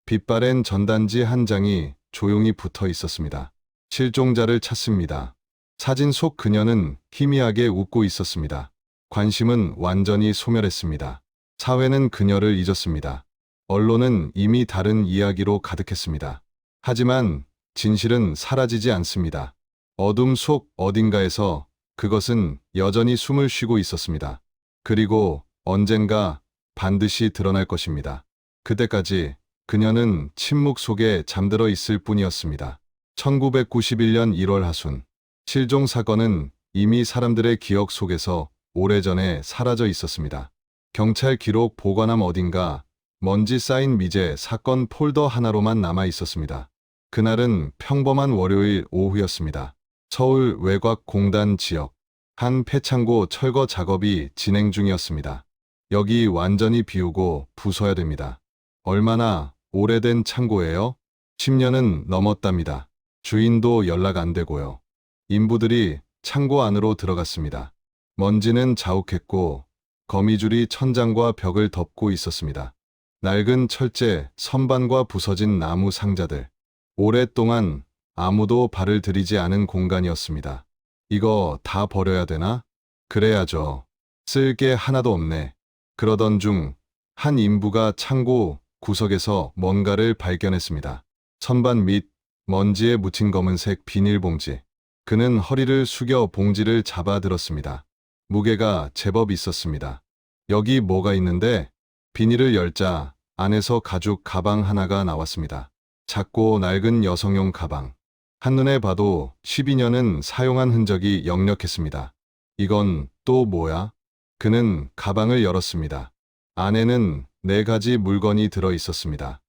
빛바랜 전단지 한 장이 조용히 붙어 있었습니다. 실종자를 찾습니다. 사진 속 그녀는 희미하게 웃고 있었습니다. 관심은 완전히 소멸했습니다. 사회는 그녀를 잊었습니다. 언론은 이미 다른 이야기로 가득했습니다. 하지만 진실은 사라지지 않습니다. 어둠 속 어딘가에서 그것은 여전히 숨을 쉬고 있었습니다. 그리고 언젠가 반드시 드러날 것입니다. 그때까지 그녀는 침묵 속에 잠들어 있을 뿐이었습니다. 1991년 1월 하순. 실종 사건은 이미 사람들의 기억 속에서 오래전에 사라져 있었습니다. 경찰 기록 보관함 어딘가 먼지 쌓인 미제 사건 폴더 하나로만 남아 있었습니다. 그날은 평범한 월요일 오후였습니다. 서울 외곽공단 지역. 한 폐창고 철거 작업이 진행 중이었습니다. 여기 완전히 비우고 부숴야 됩니다. 얼마나 오래된 창고예요? 10년은 넘었답니다. 주인도 연락 안 되고요. 인부들이 창고 안으로 들어갔습니다. 먼지는 자욱했고 거미줄이 천장과 벽을 덮고 있었습니다. 낡은 철제, 선반과 부서진 나무 상자들. 오랫동안 아무도 발을 들이지 않은 공간이었습니다. 이거 다 버려야 되나? 그래야죠. 쓸 게 하나도 없네. 그러던 중 한 인부가 창고 구석에서 뭔가를 발견했습니다. 선반 밑 먼지에 묻힌 검은색 비닐봉지. 그는 허리를 숙여 봉지를 잡아들었습니다. 무게가 제법 있었습니다. 여기 뭐가 있는데? 비닐을 열자 안에서 가죽 가방 하나가 나왔습니다. 작고 낡은 여성용 가방. 한눈에 봐도 12년은 사용한 흔적이 역력했습니다. 이건 또 뭐야? 그는 가방을 열었습니다. 안에는 4가지 물건이 들어 있었습니다.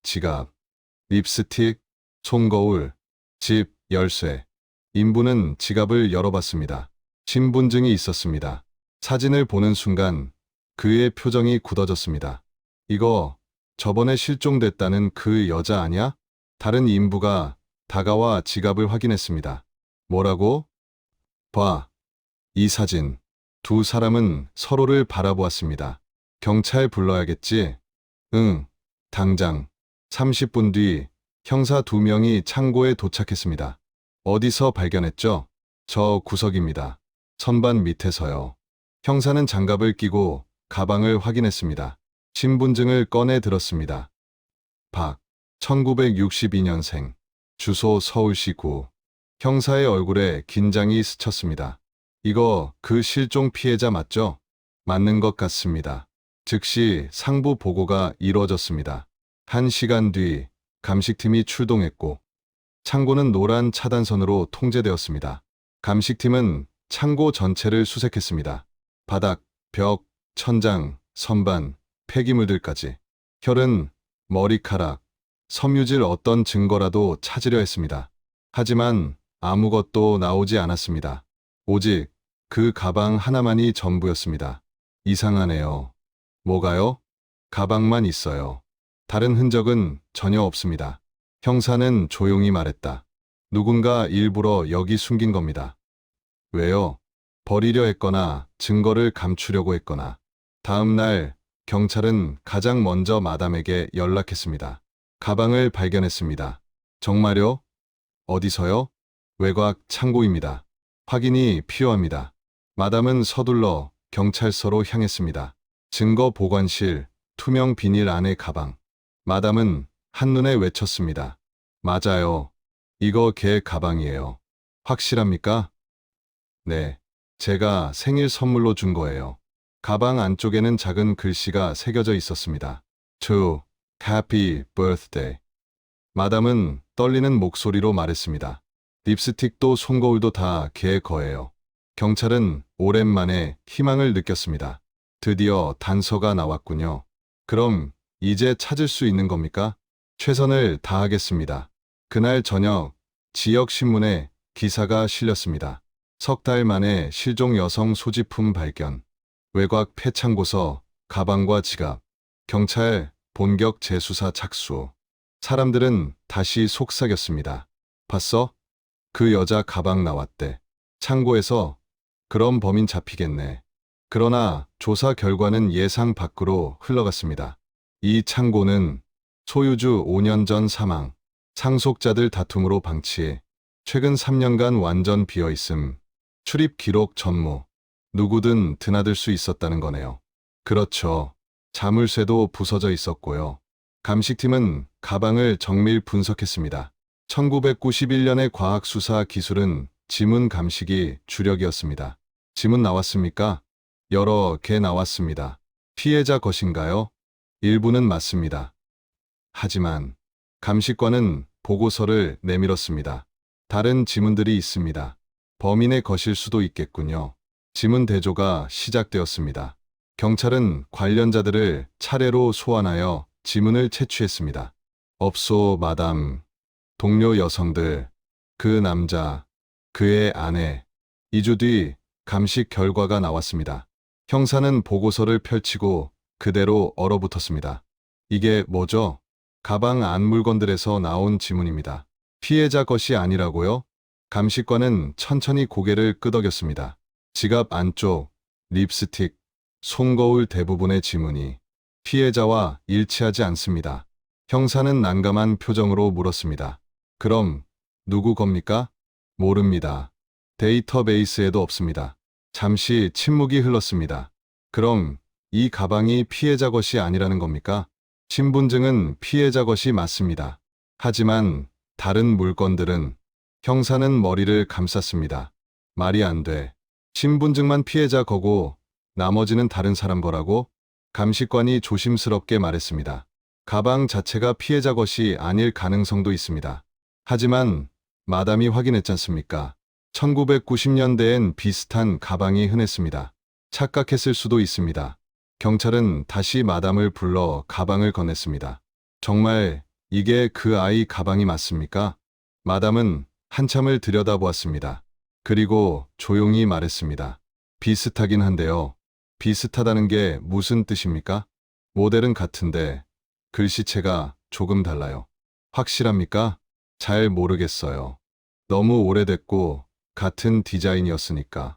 지갑, 립스틱, 손거울, 집, 열쇠. 인부는 지갑을 열어봤습니다. 신분증이 있었습니다. 사진을 보는 순간 그의 표정이 굳어졌습니다. 이거 저번에 실종됐다는 그 여자 아냐? 다른 인부가 다가와 지갑을 확인했습니다. 뭐라고? 봐. 이 사진. 두 사람은 서로를 바라보았습니다. 경찰 불러야겠지? 응. 당장. 30분 뒤 형사 2명이 창고에 도착했습니다. 어디서 발견했죠? 저 구석입니다. 선반 밑에서요. 형사는 장갑을 끼고 가방을 확인했습니다. 신분증을 꺼내 들었습니다. 박. 1962년생. 주소 서울시 구. 형사의 얼굴에 긴장이 스쳤습니다. 이거 그 실종 피해자 맞죠? 맞는 것 같습니다. 즉시 상부 보고가 이루어졌습니다. 1시간 뒤 감식팀이 출동했고 창고는 노란 차단선으로 통제되었습니다. 감식팀은 창고 전체를 수색했습니다. 바닥, 벽, 천장, 선반, 폐기물들까지. 혈흔, 머리카락, 섬유질 어떤 증거라도 찾으려 했습니다. 하지만 아무것도 나오지 않았습니다. 오직 그 가방 하나만이 전부였습니다. 이상하네요. 뭐가요? 가방만 있어요. 다른 흔적은 전혀 없습니다. 형사는 조용히 말했다. 누군가 일부러 여기 숨긴 겁니다. 왜요? 버리려 했거나 증거를 감추려고 했거나. 다음 날 경찰은 가장 먼저 마담에게 연락했습니다. 가방을 발견했습니다. 정말요? 어디서요? 외곽 창고입니다. 확인이 필요합니다. 마담은 서둘러 경찰서로 향했습니다. 증거 보관실, 투명 비닐 안의 가방. 마담은 한눈에 외쳤습니다. 맞아요. 이거 걔 가방이에요. 확실합니까? 네. 제가 생일 선물로 준 거예요. 가방 안쪽에는 작은 글씨가 새겨져 있었습니다. To Happy Birthday. 마담은 떨리는 목소리로 말했습니다. 립스틱도 손거울도 다 걔 거예요. 경찰은 오랜만에 희망을 느꼈습니다. 드디어 단서가 나왔군요. 그럼 이제 찾을 수 있는 겁니까? 최선을 다하겠습니다. 그날 저녁 지역 신문에 기사가 실렸습니다. 3달 만에 실종 여성 소지품 발견. 외곽 폐창고서 가방과 지갑. 경찰 본격 재수사 착수. 사람들은 다시 속삭였습니다. 봤어? 그 여자 가방 나왔대. 창고에서. 그럼 범인 잡히겠네. 그러나 조사 결과는 예상 밖으로 흘러갔습니다. 이 창고는 소유주 5년 전 사망, 상속자들 다툼으로 방치, 최근 3년간 완전 비어있음, 출입 기록 전무. 누구든 드나들 수 있었다는 거네요. 그렇죠. 자물쇠도 부서져 있었고요. 감식팀은 가방을 정밀 분석했습니다. 1991년의 과학수사 기술은 지문 감식이 주력이었습니다. 지문 나왔습니까? 여러 개 나왔습니다. 피해자 것인가요? 일부는 맞습니다. 하지만 감식관은 보고서를 내밀었습니다. 다른 지문들이 있습니다. 범인의 것일 수도 있겠군요. 지문 대조가 시작되었습니다. 경찰은 관련자들을 차례로 소환하여 지문을 채취했습니다. 업소 마담, 동료 여성들, 그 남자, 그의 아내. 2주 뒤 감식 결과가 나왔습니다. 형사는 보고서를 펼치고 그대로 얼어붙었습니다. 이게 뭐죠? 가방 안 물건들에서 나온 지문입니다. 피해자 것이 아니라고요? 감식관은 천천히 고개를 끄덕였습니다. 지갑 안쪽, 립스틱, 손거울 대부분의 지문이 피해자와 일치하지 않습니다. 형사는 난감한 표정으로 물었습니다. 그럼 누구 겁니까? 모릅니다. 데이터베이스에도 없습니다. 잠시 침묵이 흘렀습니다. 그럼 이 가방이 피해자 것이 아니라는 겁니까? 신분증은 피해자 것이 맞습니다. 하지만 다른 물건들은 형사는 머리를 감쌌습니다. 말이 안 돼. 신분증만 피해자 거고 나머지는 다른 사람 거라고? 감식관이 조심스럽게 말했습니다. 가방 자체가 피해자 것이 아닐 가능성도 있습니다. 하지만 마담이 확인했지 않습니까? 1990년대엔 비슷한 가방이 흔했습니다. 착각했을 수도 있습니다. 경찰은 다시 마담을 불러 가방을 건넸습니다. 정말 이게 그 아이 가방이 맞습니까? 마담은 한참을 들여다보았습니다. 그리고 조용히 말했습니다. 비슷하긴 한데요. 비슷하다는 게 무슨 뜻입니까? 모델은 같은데 글씨체가 조금 달라요. 확실합니까? 잘 모르겠어요. 너무 오래됐고 같은 디자인이었으니까.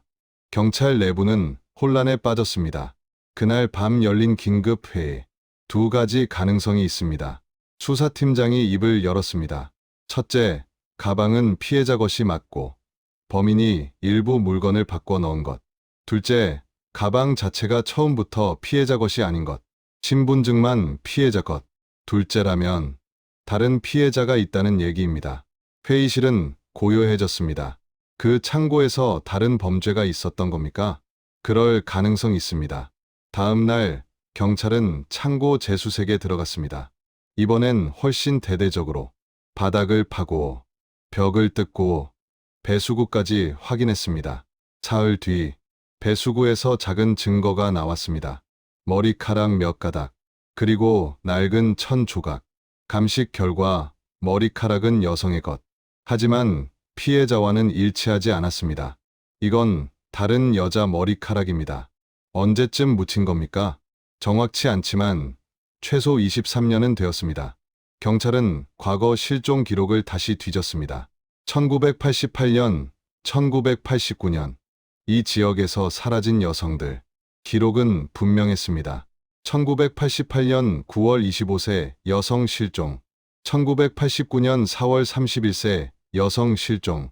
경찰 내부는 혼란에 빠졌습니다. 그날 밤 열린 긴급회의. 두 가지 가능성이 있습니다. 수사팀장이 입을 열었습니다. 첫째, 가방은 피해자 것이 맞고 범인이 일부 물건을 바꿔 넣은 것. 둘째, 가방 자체가 처음부터 피해자 것이 아닌 것. 신분증만 피해자 것. 둘째라면 다른 피해자가 있다는 얘기입니다. 회의실은 고요해졌습니다. 그 창고에서 다른 범죄가 있었던 겁니까? 그럴 가능성이 있습니다. 다음 날 경찰은 창고 재수색에 들어갔습니다. 이번엔 훨씬 대대적으로 바닥을 파고 벽을 뜯고 배수구까지 확인했습니다. 사흘 뒤 배수구에서 작은 증거가 나왔습니다. 머리카락 몇 가닥, 그리고 낡은 천 조각. 감식 결과 머리카락은 여성의 것. 하지만 피해자와는 일치하지 않았습니다. 이건 다른 여자 머리카락입니다. 언제쯤 묻힌 겁니까? 정확치 않지만 최소 23년은 되었습니다. 경찰은 과거 실종 기록을 다시 뒤졌습니다. 1988년, 1989년. 이 지역에서 사라진 여성들. 기록은 분명했습니다. 1988년 9월 25세 여성 실종, 1989년 4월 31세 여성 실종.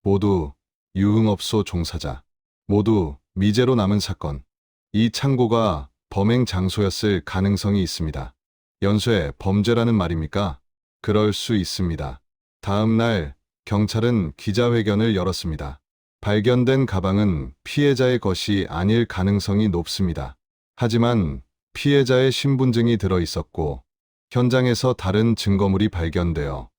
모두 유흥업소 종사자. 모두 미제로 남은 사건. 이 창고가 범행 장소였을 가능성이 있습니다. 연쇄 범죄라는 말입니까? 그럴 수 있습니다. 다음 날 경찰은 기자회견을 열었습니다. 발견된 가방은 피해자의 것이 아닐 가능성이 높습니다. 하지만 피해자의 신분증이 들어 있었고 현장에서 다른 증거물이 발견되어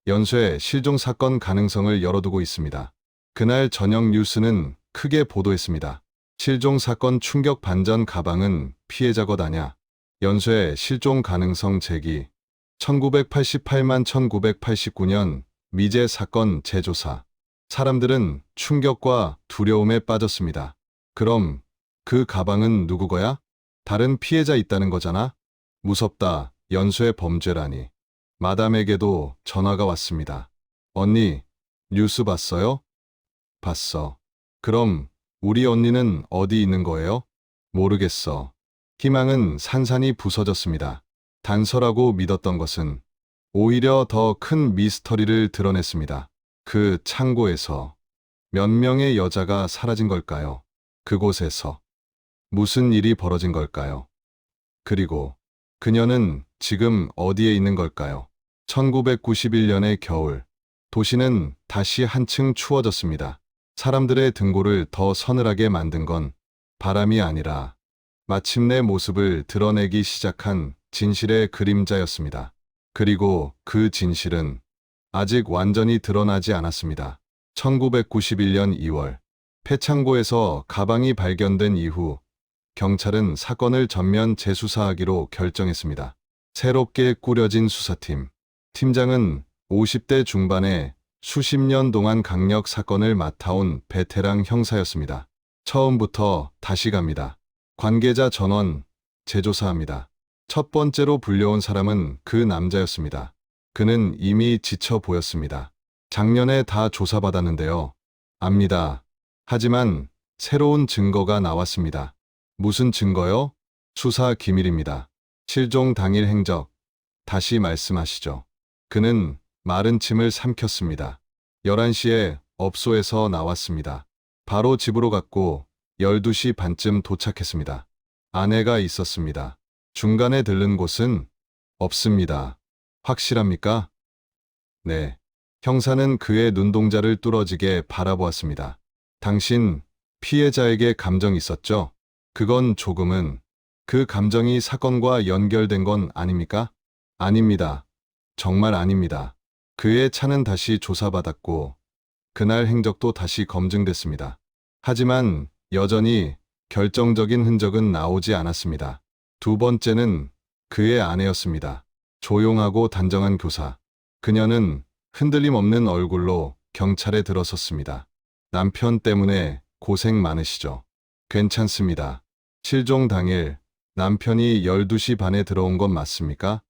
연쇄 실종 사건 가능성을 열어두고 있습니다. 그날 저녁 뉴스는 크게 보도했습니다. 실종 사건 충격 반전 가방은 피해자 것 아냐. 연쇄 실종 가능성 제기. 1988만 1989년 미제 사건 재조사. 사람들은 충격과 두려움에 빠졌습니다. 그럼 그 가방은 누구 거야? 다른 피해자 있다는 거잖아? 무섭다. 연쇄 범죄라니. 마담에게도 전화가 왔습니다. 언니, 뉴스 봤어요? 봤어. 그럼 우리 언니는 어디 있는 거예요? 모르겠어. 희망은 산산이 부서졌습니다. 단서라고 믿었던 것은 오히려 더 큰 미스터리를 드러냈습니다. 그 창고에서 몇 명의 여자가 사라진 걸까요? 그곳에서 무슨 일이 벌어진 걸까요? 그리고 그녀는 지금 어디에 있는 걸까요? 1991년의 겨울, 도시는 다시 한층 추워졌습니다. 사람들의 등골을 더 서늘하게 만든 건 바람이 아니라 마침내 모습을 드러내기 시작한 진실의 그림자였습니다. 그리고 그 진실은 아직 완전히 드러나지 않았습니다. 1991년 2월, 폐창고에서 가방이 발견된 이후 경찰은 사건을 전면 재수사하기로 결정했습니다. 새롭게 꾸려진 수사팀. 팀장은 50대 중반에 수십 년 동안 강력 사건을 맡아온 베테랑 형사였습니다. 처음부터 다시 갑니다. 관계자 전원 재조사합니다. 첫 번째로 불려온 사람은 그 남자였습니다. 그는 이미 지쳐 보였습니다. 작년에 다 조사받았는데요. 압니다. 하지만 새로운 증거가 나왔습니다. 무슨 증거요? 수사 기밀입니다. 실종 당일 행적. 다시 말씀하시죠. 그는 마른 침을 삼켰습니다. 11시에 업소에서 나왔습니다. 바로 집으로 갔고 12시 반쯤 도착했습니다. 아내가 있었습니다. 중간에 들른 곳은 없습니다. 확실합니까? 네. 형사는 그의 눈동자를 뚫어지게 바라보았습니다. 당신 피해자에게 감정이 있었죠? 그건 조금은. 그 감정이 사건과 연결된 건 아닙니까? 아닙니다. 정말 아닙니다. 그의 차는 다시 조사받았고 그날 행적도 다시 검증됐습니다. 하지만 여전히 결정적인 흔적은 나오지 않았습니다. 두 번째는 그의 아내였습니다. 조용하고 단정한 교사. 그녀는 흔들림 없는 얼굴로 경찰에 들어섰습니다. 남편 때문에 고생 많으시죠? 괜찮습니다. 실종 당일 남편이 12시 반에 들어온 건 맞습니까?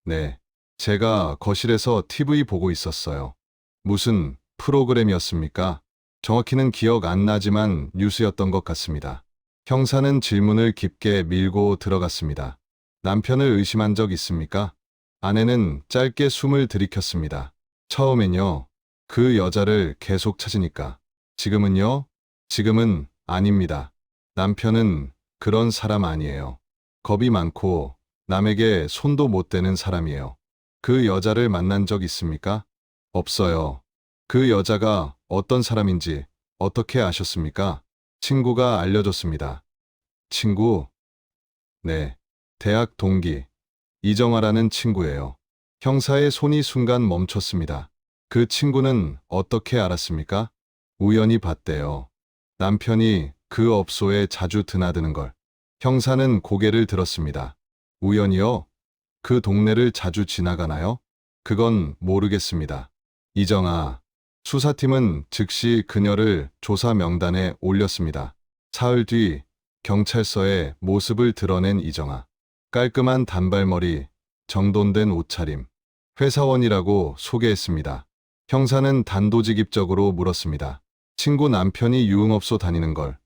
네. 제가 거실에서 TV 보고 있었어요. 무슨 프로그램이었습니까? 정확히는 기억 안 나지만 뉴스였던 것 같습니다. 형사는 질문을 깊게 밀고 들어갔습니다. 남편을 의심한 적 있습니까? 아내는 짧게 숨을 들이켰습니다. 처음엔요. 그 여자를 계속 찾으니까. 지금은요? 지금은 아닙니다. 남편은 그런 사람 아니에요. 겁이 많고 남에게 손도 못 대는 사람이에요. 그 여자를 만난 적 있습니까? 없어요. 그 여자가 어떤 사람인지 어떻게 아셨습니까? 친구가 알려줬습니다. 친구? 네. 대학 동기. 이정아라는 친구예요. 형사의 손이 순간 멈췄습니다. 그 친구는 어떻게 알았습니까? 우연히 봤대요. 남편이 그 업소에 자주 드나드는 걸. 형사는 고개를 들었습니다. 우연히요? 그 동네를 자주 지나가나요? 그건 모르겠습니다. 이정아. 수사팀은 즉시 그녀를 조사 명단에 올렸습니다. 사흘 뒤 경찰서에 모습을 드러낸 이정아. 깔끔한 단발머리, 정돈된 옷차림. 회사원이라고 소개했습니다. 형사는 단도직입적으로 물었습니다. 친구 남편이 유흥업소 다니는 걸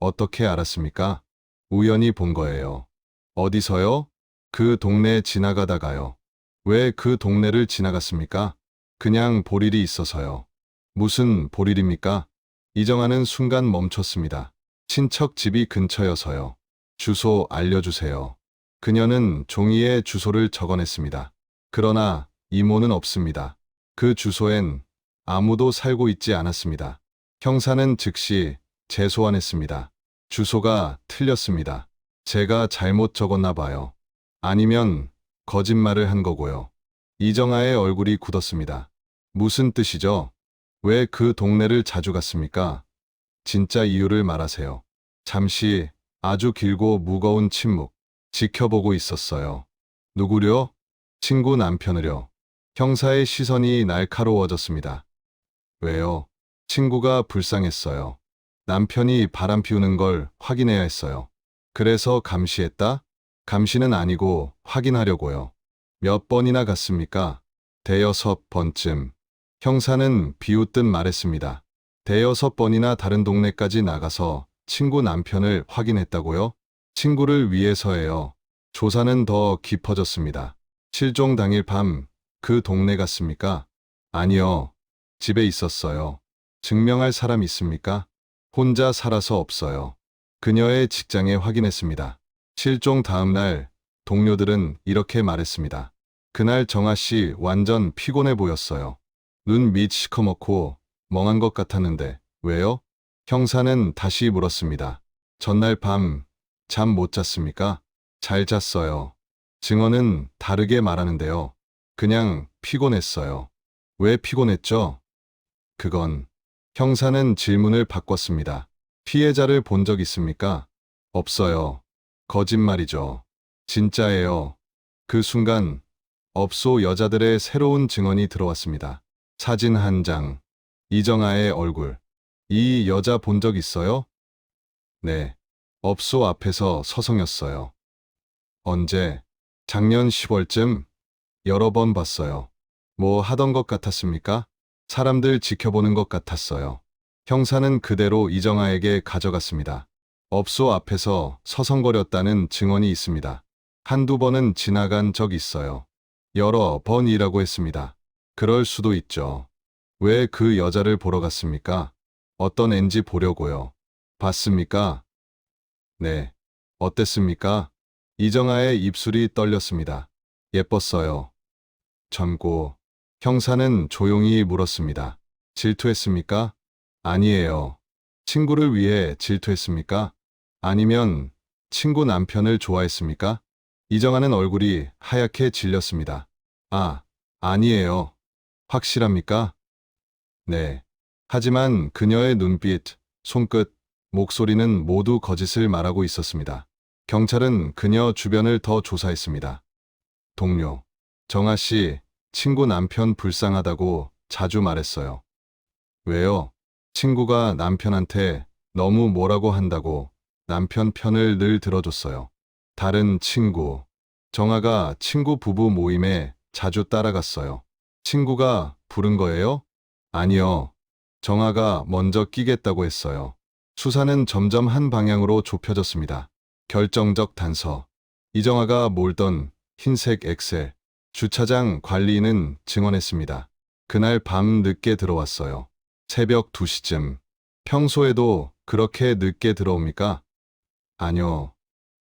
어떻게 알았습니까? 우연히 본 거예요. 어디서요? 그 동네 지나가다가요. 왜 그 동네를 지나갔습니까? 그냥 볼 일이 있어서요. 무슨 볼 일입니까? 이정아는 순간 멈췄습니다. 친척 집이 근처여서요. 주소 알려주세요. 그녀는 종이에 주소를 적어냈습니다. 그러나 이모는 없습니다. 그 주소엔 아무도 살고 있지 않았습니다. 형사는 즉시 재소환했습니다. 주소가 틀렸습니다. 제가 잘못 적었나 봐요. 아니면 거짓말을 한 거고요. 이정아의 얼굴이 굳었습니다. 무슨 뜻이죠? 왜 그 동네를 자주 갔습니까? 진짜 이유를 말하세요. 잠시 아주 길고 무거운 침묵. 지켜보고 있었어요. 누구려? 친구 남편을요. 형사의 시선이 날카로워졌습니다. 왜요? 친구가 불쌍했어요. 남편이 바람 피우는 걸 확인해야 했어요. 그래서 감시했다? 감시는 아니고 확인하려고요. 몇 번이나 갔습니까? 대여섯 번쯤. 형사는 비웃듯 말했습니다. 대여섯 번이나 다른 동네까지 나가서 친구 남편을 확인했다고요? 친구를 위해서예요. 조사는 더 깊어졌습니다. 실종 당일 밤 그 동네 갔습니까? 아니요. 집에 있었어요. 증명할 사람 있습니까? 혼자 살아서 없어요. 그녀의 직장에 확인했습니다. 실종 다음 날 동료들은 이렇게 말했습니다. 그날 정아 씨 완전 피곤해 보였어요. 눈 밑 시커멓고 멍한 것 같았는데 왜요? 형사는 다시 물었습니다. 전날 밤 잠 못 잤습니까? 잘 잤어요. 증언은 다르게 말하는데요. 그냥 피곤했어요. 왜 피곤했죠? 그건 형사는 질문을 바꿨습니다. 피해자를 본 적 있습니까? 없어요. 거짓말이죠. 진짜예요. 그 순간 업소 여자들의 새로운 증언이 들어왔습니다. 사진 한 장, 이정아의 얼굴. 이 여자 본 적 있어요? 네. 업소 앞에서 서성였어요. 언제? 작년 10월쯤 여러 번 봤어요. 뭐 하던 것 같았습니까? 사람들 지켜보는 것 같았어요. 형사는 그대로 이정아에게 가져갔습니다. 업소 앞에서 서성거렸다는 증언이 있습니다. 한두 번은 지나간 적 있어요. 여러 번이라고 했습니다. 그럴 수도 있죠. 왜 그 여자를 보러 갔습니까? 어떤 앤지 보려고요. 봤습니까? 네. 어땠습니까? 이정아의 입술이 떨렸습니다. 예뻤어요. 젊고. 형사는 조용히 물었습니다. 질투했습니까? 아니에요. 친구를 위해 질투했습니까? 아니면 친구 남편을 좋아했습니까? 이정아는 얼굴이 하얗게 질렸습니다. 아, 아니에요. 확실합니까? 네. 하지만 그녀의 눈빛, 손끝, 목소리는 모두 거짓을 말하고 있었습니다. 경찰은 그녀 주변을 더 조사했습니다. 동료. 정아 씨, 친구 남편 불쌍하다고 자주 말했어요. 왜요? 친구가 남편한테 너무 뭐라고 한다고 남편 편을 늘 들어줬어요. 다른 친구. 정아가 친구 부부 모임에 자주 따라갔어요. 친구가 부른 거예요? 아니요. 정아가 먼저 끼겠다고 했어요. 수사는 점점 한 방향으로 좁혀졌습니다. 결정적 단서. 이정아가 몰던 흰색 엑셀. 주차장 관리인은 증언했습니다. 그날 밤 늦게 들어왔어요. 새벽 2시쯤. 평소에도 그렇게 늦게 들어옵니까? 아니요.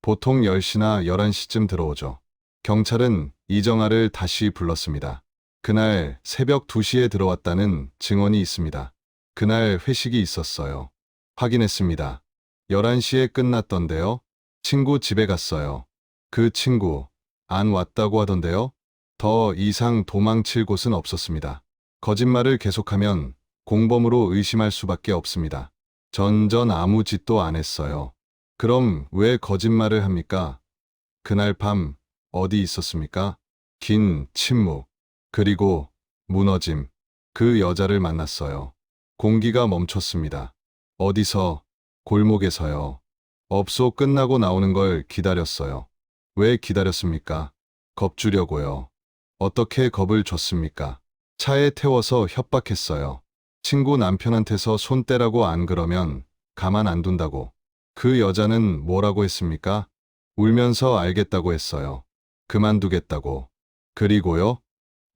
보통 10시나 11시쯤 들어오죠. 경찰은 이정아를 다시 불렀습니다. 그날 새벽 2시에 들어왔다는 증언이 있습니다. 그날 회식이 있었어요. 확인했습니다. 11시에 끝났던데요. 친구 집에 갔어요. 그 친구 안 왔다고 하던데요. 더 이상 도망칠 곳은 없었습니다. 거짓말을 계속하면 공범으로 의심할 수밖에 없습니다. 전 아무 짓도 안 했어요. 그럼 왜 거짓말을 합니까? 그날 밤 어디 있었습니까? 긴 침묵. 그리고 무너짐. 그 여자를 만났어요. 공기가 멈췄습니다. 어디서? 골목에서요. 업소 끝나고 나오는 걸 기다렸어요. 왜 기다렸습니까? 겁주려고요. 어떻게 겁을 줬습니까? 차에 태워서 협박했어요. 친구 남편한테서 손 떼라고 안 그러면 가만 안 둔다고. 그 여자는 뭐라고 했습니까? 울면서 알겠다고 했어요. 그만두겠다고. 그리고요?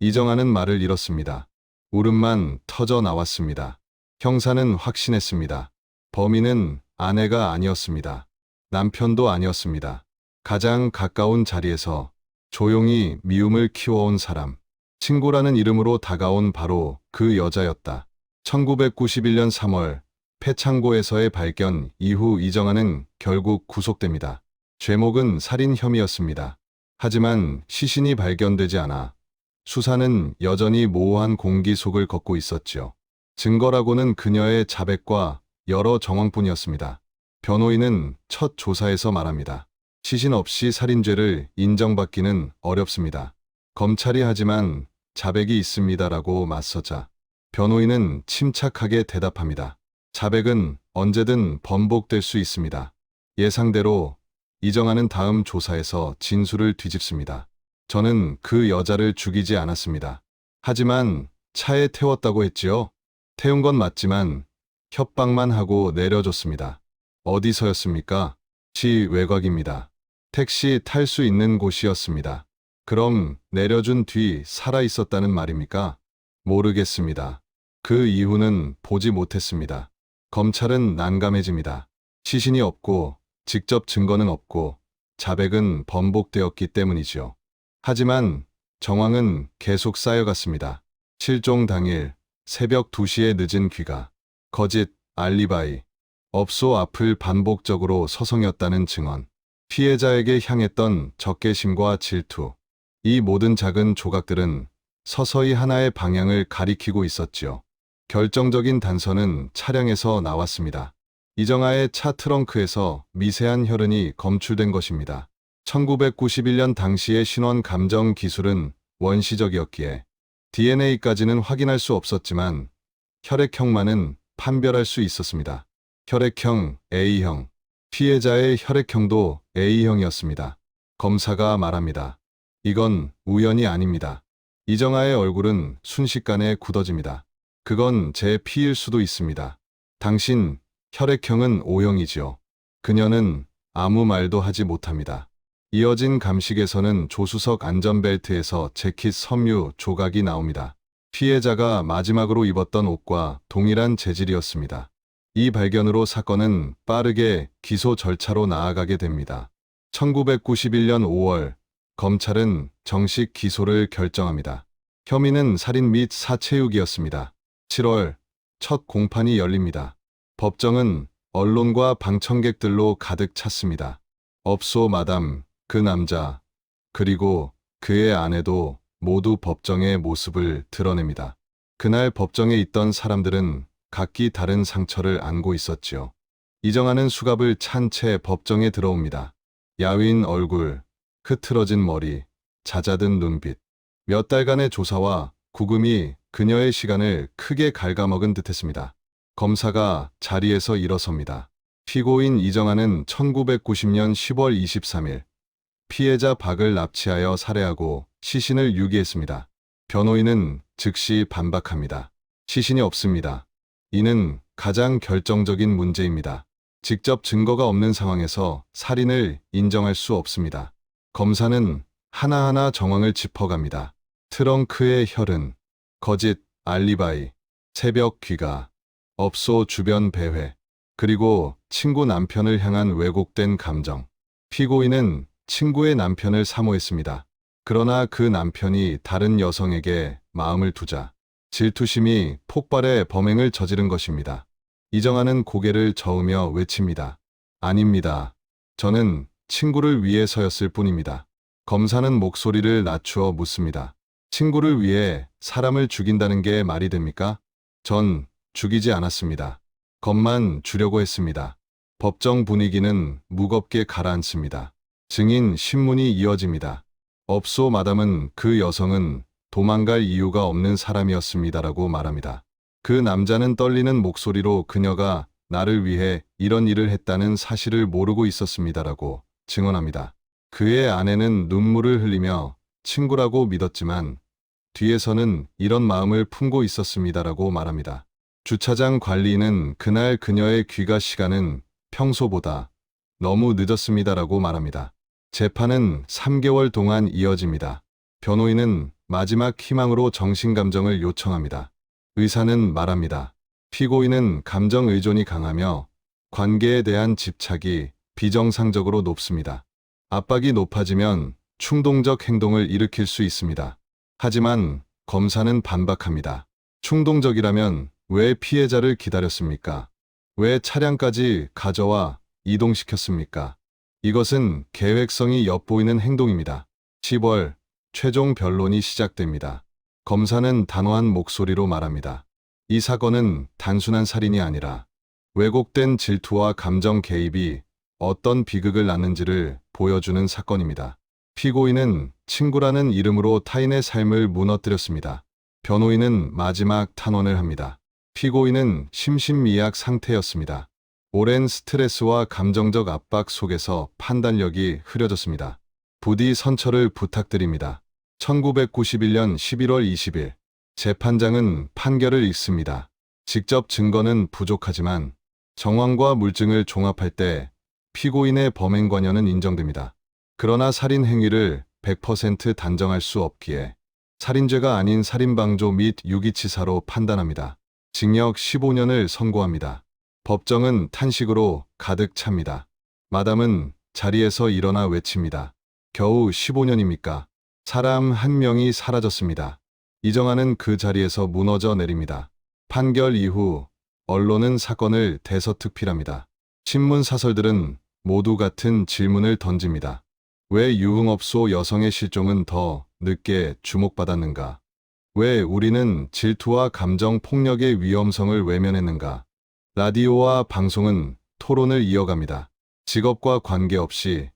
이정아는 말을 잃었습니다. 울음만 터져 나왔습니다. 형사는 확신했습니다. 범인은 아내가 아니었습니다. 남편도 아니었습니다. 가장 가까운 자리에서 조용히 미움을 키워온 사람. 친구라는 이름으로 다가온 바로 그 여자였다. 1991년 3월 폐창고에서의 발견 이후 이정아는 결국 구속됩니다. 죄목은 살인 혐의였습니다. 하지만 시신이 발견되지 않아 수사는 여전히 모호한 공기 속을 걷고 있었지요. 증거라고는 그녀의 자백과 여러 정황뿐이었습니다. 변호인은 첫 조사에서 말합니다. 시신 없이 살인죄를 인정받기는 어렵습니다. 검찰이 하지만 자백이 있습니다라고 맞서자 변호인은 침착하게 대답합니다. 자백은 언제든 번복될 수 있습니다. 예상대로 이정아는 다음 조사에서 진술을 뒤집습니다. 저는 그 여자를 죽이지 않았습니다. 하지만 차에 태웠다고 했지요. 태운 건 맞지만 협박만 하고 내려줬습니다. 어디서였습니까? 시 외곽입니다. 택시 탈 수 있는 곳이었습니다. 그럼 내려준 뒤 살아 있었다는 말입니까? 모르겠습니다. 그 이후는 보지 못했습니다. 검찰은 난감해집니다. 시신이 없고 직접 증거는 없고 자백은 번복되었기 때문이지요. 하지만 정황은 계속 쌓여갔습니다. 실종 당일 새벽 2시에 늦은 귀가, 거짓, 알리바이, 업소 앞을 반복적으로 서성였다는 증언, 피해자에게 향했던 적개심과 질투, 이 모든 작은 조각들은 서서히 하나의 방향을 가리키고 있었지요. 결정적인 단서는 차량에서 나왔습니다. 이정아의 차 트렁크에서 미세한 혈흔이 검출된 것입니다. 1991년 당시의 신원 감정 기술은 원시적이었기에 DNA까지는 확인할 수 없었지만 혈액형만은 판별할 수 있었습니다. 혈액형 A형, 피해자의 혈액형도 A형이었습니다. 검사가 말합니다. 이건 우연이 아닙니다. 이정아의 얼굴은 순식간에 굳어집니다. 그건 제 피일 수도 있습니다. 당신 혈액형은 O형이지요. 그녀는 아무 말도 하지 못합니다. 이어진 감식에서는 조수석 안전벨트에서 재킷 섬유 조각이 나옵니다. 피해자가 마지막으로 입었던 옷과 동일한 재질이었습니다. 이 발견으로 사건은 빠르게 기소 절차로 나아가게 됩니다. 1991년 5월 검찰은 정식 기소를 결정합니다. 혐의는 살인 및 사체유기였습니다. 7월 첫 공판이 열립니다. 법정은 언론과 방청객들로 가득 찼습니다. 업소 마담, 그 남자, 그리고 그의 아내도 모두 법정의 모습을 드러냅니다. 그날 법정에 있던 사람들은 각기 다른 상처를 안고 있었지요. 이정아는 수갑을 찬 채 법정에 들어옵니다. 야윈 얼굴, 흐트러진 머리, 잦아든 눈빛. 몇 달간의 조사와 구금이 그녀의 시간을 크게 갉아먹은 듯했습니다. 검사가 자리에서 일어섭니다. 피고인 이정아는 1990년 10월 23일 피해자 박을 납치하여 살해하고 시신을 유기했습니다. 변호인은 즉시 반박합니다. 시신이 없습니다. 이는 가장 결정적인 문제입니다. 직접 증거가 없는 상황에서 살인을 인정할 수 없습니다. 검사는 하나하나 정황을 짚어갑니다. 트렁크의 혈흔, 거짓, 알리바이, 새벽 귀가, 업소 주변 배회, 그리고 친구 남편을 향한 왜곡된 감정. 피고인은 친구의 남편을 사모했습니다. 그러나 그 남편이 다른 여성에게 마음을 두자 질투심이 폭발해 범행을 저지른 것입니다. 이정아는 고개를 저으며 외칩니다. 아닙니다. 저는 친구를 위해서였을 뿐입니다. 검사는 목소리를 낮추어 묻습니다. 친구를 위해 사람을 죽인다는 게 말이 됩니까? 전 죽이지 않았습니다. 겁만 주려고 했습니다. 법정 분위기는 무겁게 가라앉습니다. 증인 신문이 이어집니다. 업소 마담은 그 여성은 도망갈 이유가 없는 사람이었습니다라고 말합니다. 그 남자는 떨리는 목소리로 그녀가 나를 위해 이런 일을 했다는 사실을 모르고 있었습니다라고 증언합니다. 그의 아내는 눈물을 흘리며 친구라고 믿었지만 뒤에서는 이런 마음을 품고 있었습니다라고 말합니다. 주차장 관리인은 그날 그녀의 귀가 시간은 평소보다 너무 늦었습니다라고 말합니다. 재판은 3개월 동안 이어집니다. 변호인은 마지막 희망으로 정신감정을 요청합니다. 의사는 말합니다. 피고인은 감정 의존이 강하며 관계에 대한 집착이 비정상적으로 높습니다. 압박이 높아지면 충동적 행동을 일으킬 수 있습니다. 하지만 검사는 반박합니다. 충동적이라면 왜 피해자를 기다렸습니까? 왜 차량까지 가져와 이동시켰습니까? 이것은 계획성이 엿보이는 행동입니다. 10월 최종 변론이 시작됩니다. 검사는 단호한 목소리로 말합니다. 이 사건은 단순한 살인이 아니라 왜곡된 질투와 감정 개입이 어떤 비극을 낳는지를 보여주는 사건입니다. 피고인은 친구라는 이름으로 타인의 삶을 무너뜨렸습니다. 변호인은 마지막 탄원을 합니다. 피고인은 심신미약 상태였습니다. 오랜 스트레스와 감정적 압박 속에서 판단력이 흐려졌습니다. 부디 선처를 부탁드립니다. 1991년 11월 20일 재판장은 판결을 읽습니다. 직접 증거는 부족하지만 정황과 물증을 종합할 때 피고인의 범행 관여는 인정됩니다. 그러나 살인 행위를 100% 단정할 수 없기에 살인죄가 아닌 살인방조 및 유기치사로 판단합니다. 징역 15년을 선고합니다. 법정은 탄식으로 가득 찹니다. 마담은 자리에서 일어나 외칩니다. 겨우 15년입니까? 사람 한 명이 사라졌습니다. 이정아는 그 자리에서 무너져 내립니다. 판결 이후 언론은 사건을 대서특필합니다. 신문 사설들은 모두 같은 질문을 던집니다. 왜 유흥업소 여성의 실종은 더 늦게 주목받았는가? 왜 우리는 질투와 감정 폭력의 위험성을 외면했는가? 라디오와 방송은 토론을 이어갑니다. 직업과 관계없이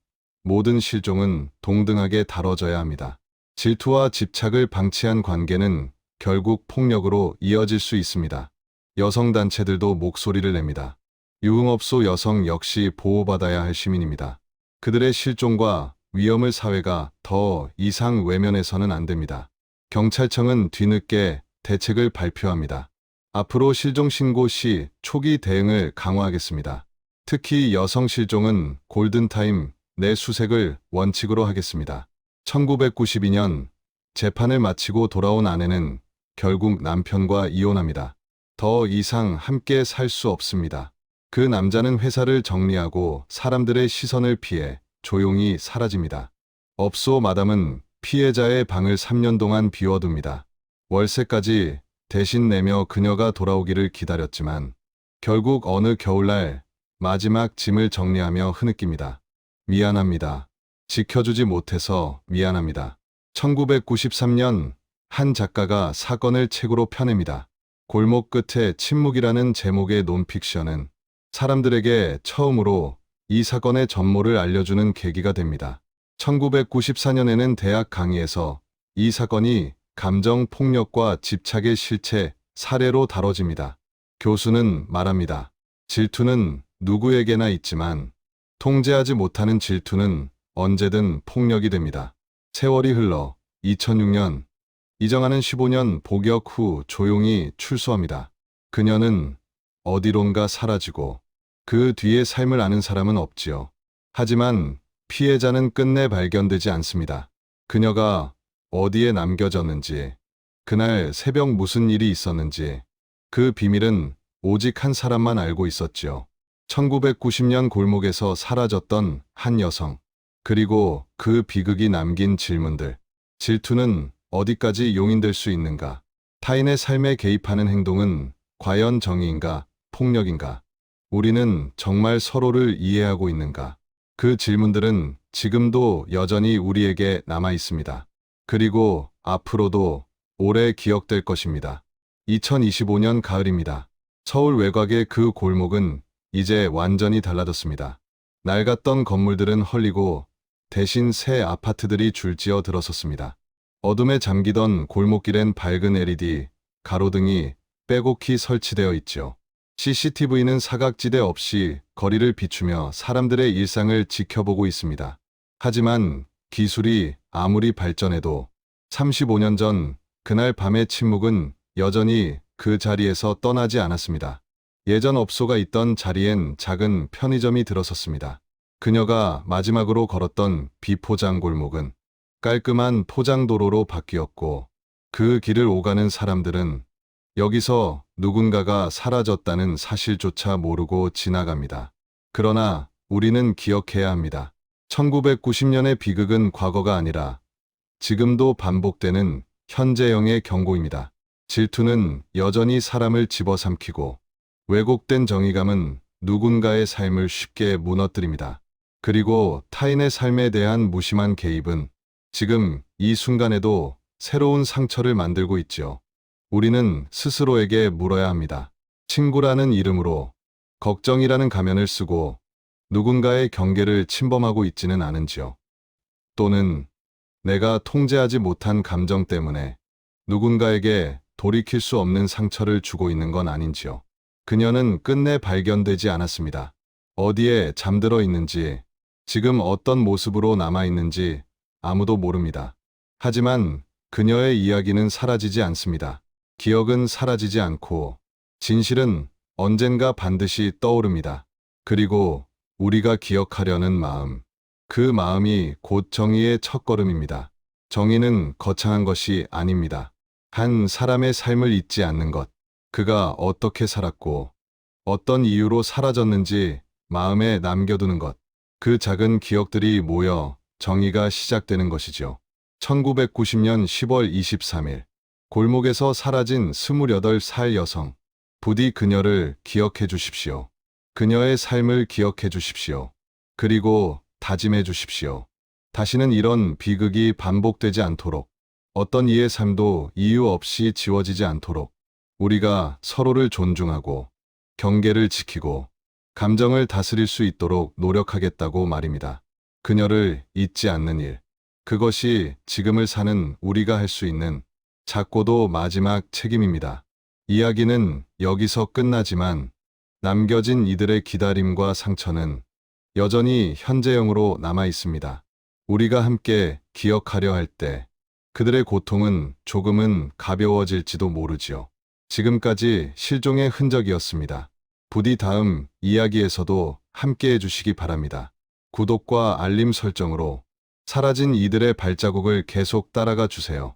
모든 실종은 동등하게 다뤄져야 합니다. 질투와 집착을 방치한 관계는 결국 폭력으로 이어질 수 있습니다. 여성단체들도 목소리를 냅니다. 유흥업소 여성 역시 보호받아야 할 시민입니다. 그들의 실종과 위험을 사회가 더 이상 외면해서는 안 됩니다. 경찰청은 뒤늦게 대책을 발표합니다. 앞으로 실종 신고 시 초기 대응을 강화하겠습니다. 특히 여성 실종은 골든타임 내 수색을 원칙으로 하겠습니다. 1992년 재판을 마치고 돌아온 아내는 결국 남편과 이혼합니다. 더 이상 함께 살 수 없습니다. 그 남자는 회사를 정리하고 사람들의 시선을 피해 조용히 사라집니다. 업소 마담은 피해자의 방을 3년 동안 비워둡니다. 월세까지 대신 내며 그녀가 돌아오기를 기다렸지만 결국 어느 겨울날 마지막 짐을 정리하며 흐느낍니다. 미안합니다. 지켜주지 못해서 미안합니다. 1993년 한 작가가 사건을 책으로 펴냅니다. 골목 끝에 침묵이라는 제목의 논픽션은 사람들에게 처음으로 이 사건의 전모를 알려주는 계기가 됩니다. 1994년에는 대학 강의에서 이 사건이 감정 폭력과 집착의 실체 사례로 다뤄집니다. 교수는 말합니다. 질투는 누구에게나 있지만 통제하지 못하는 질투는 언제든 폭력이 됩니다. 세월이 흘러 2006년 이정아는 15년 복역 후 조용히 출소합니다. 그녀는 어디론가 사라지고 그 뒤의 삶을 아는 사람은 없지요. 하지만 피해자는 끝내 발견되지 않습니다. 그녀가 어디에 남겨졌는지, 그날 새벽 무슨 일이 있었는지, 그 비밀은 오직 한 사람만 알고 있었지요. 1990년 골목에서 사라졌던 한 여성, 그리고 그 비극이 남긴 질문들. 질투는 어디까지 용인될 수 있는가? 타인의 삶에 개입하는 행동은 과연 정의인가, 폭력인가? 우리는 정말 서로를 이해하고 있는가? 그 질문들은 지금도 여전히 우리에게 남아 있습니다. 그리고 앞으로도 오래 기억될 것입니다. 2025년 가을입니다. 서울 외곽의 그 골목은 이제 완전히 달라졌습니다. 낡았던 건물들은 헐리고 대신 새 아파트들이 줄지어 들어섰습니다. 어둠에 잠기던 골목길엔 밝은 LED, 가로등이 빼곡히 설치되어 있죠. CCTV는 사각지대 없이 거리를 비추며 사람들의 일상을 지켜보고 있습니다. 하지만 기술이 아무리 발전해도 35년 전 그날 밤의 침묵은 여전히 그 자리에서 떠나지 않았습니다. 예전 업소가 있던 자리엔 작은 편의점이 들어섰습니다. 그녀가 마지막으로 걸었던 비포장 골목은 깔끔한 포장도로로 바뀌었고 그 길을 오가는 사람들은 여기서 누군가가 사라졌다는 사실조차 모르고 지나갑니다. 그러나 우리는 기억해야 합니다. 1990년의 비극은 과거가 아니라 지금도 반복되는 현재형의 경고입니다. 질투는 여전히 사람을 집어삼키고 왜곡된 정의감은 누군가의 삶을 쉽게 무너뜨립니다. 그리고 타인의 삶에 대한 무심한 개입은 지금 이 순간에도 새로운 상처를 만들고 있죠. 우리는 스스로에게 물어야 합니다. 친구라는 이름으로 걱정이라는 가면을 쓰고 누군가의 경계를 침범하고 있지는 않은지요. 또는 내가 통제하지 못한 감정 때문에 누군가에게 돌이킬 수 없는 상처를 주고 있는 건 아닌지요. 그녀는 끝내 발견되지 않았습니다. 어디에 잠들어 있는지, 지금 어떤 모습으로 남아 있는지 아무도 모릅니다. 하지만 그녀의 이야기는 사라지지 않습니다. 기억은 사라지지 않고 진실은 언젠가 반드시 떠오릅니다. 그리고 우리가 기억하려는 마음, 그 마음이 곧 정의의 첫걸음입니다. 정의는 거창한 것이 아닙니다. 한 사람의 삶을 잊지 않는 것, 그가 어떻게 살았고 어떤 이유로 사라졌는지 마음에 남겨두는 것, 그 작은 기억들이 모여 정의가 시작되는 것이죠. 1990년 10월 23일 골목에서 사라진 28살 여성. 부디 그녀를 기억해 주십시오. 그녀의 삶을 기억해 주십시오. 그리고 다짐해 주십시오. 다시는 이런 비극이 반복되지 않도록, 어떤 이의 삶도 이유 없이 지워지지 않도록 우리가 서로를 존중하고 경계를 지키고 감정을 다스릴 수 있도록 노력하겠다고 말입니다. 그녀를 잊지 않는 일. 그것이 지금을 사는 우리가 할 수 있는 작고도 마지막 책임입니다. 이야기는 여기서 끝나지만 남겨진 이들의 기다림과 상처는 여전히 현재형으로 남아 있습니다. 우리가 함께 기억하려 할 때 그들의 고통은 조금은 가벼워질지도 모르지요. 지금까지 실종의 흔적이었습니다. 부디 다음 이야기에서도 함께 해주시기 바랍니다. 구독과 알림 설정으로 사라진 이들의 발자국을 계속 따라가 주세요.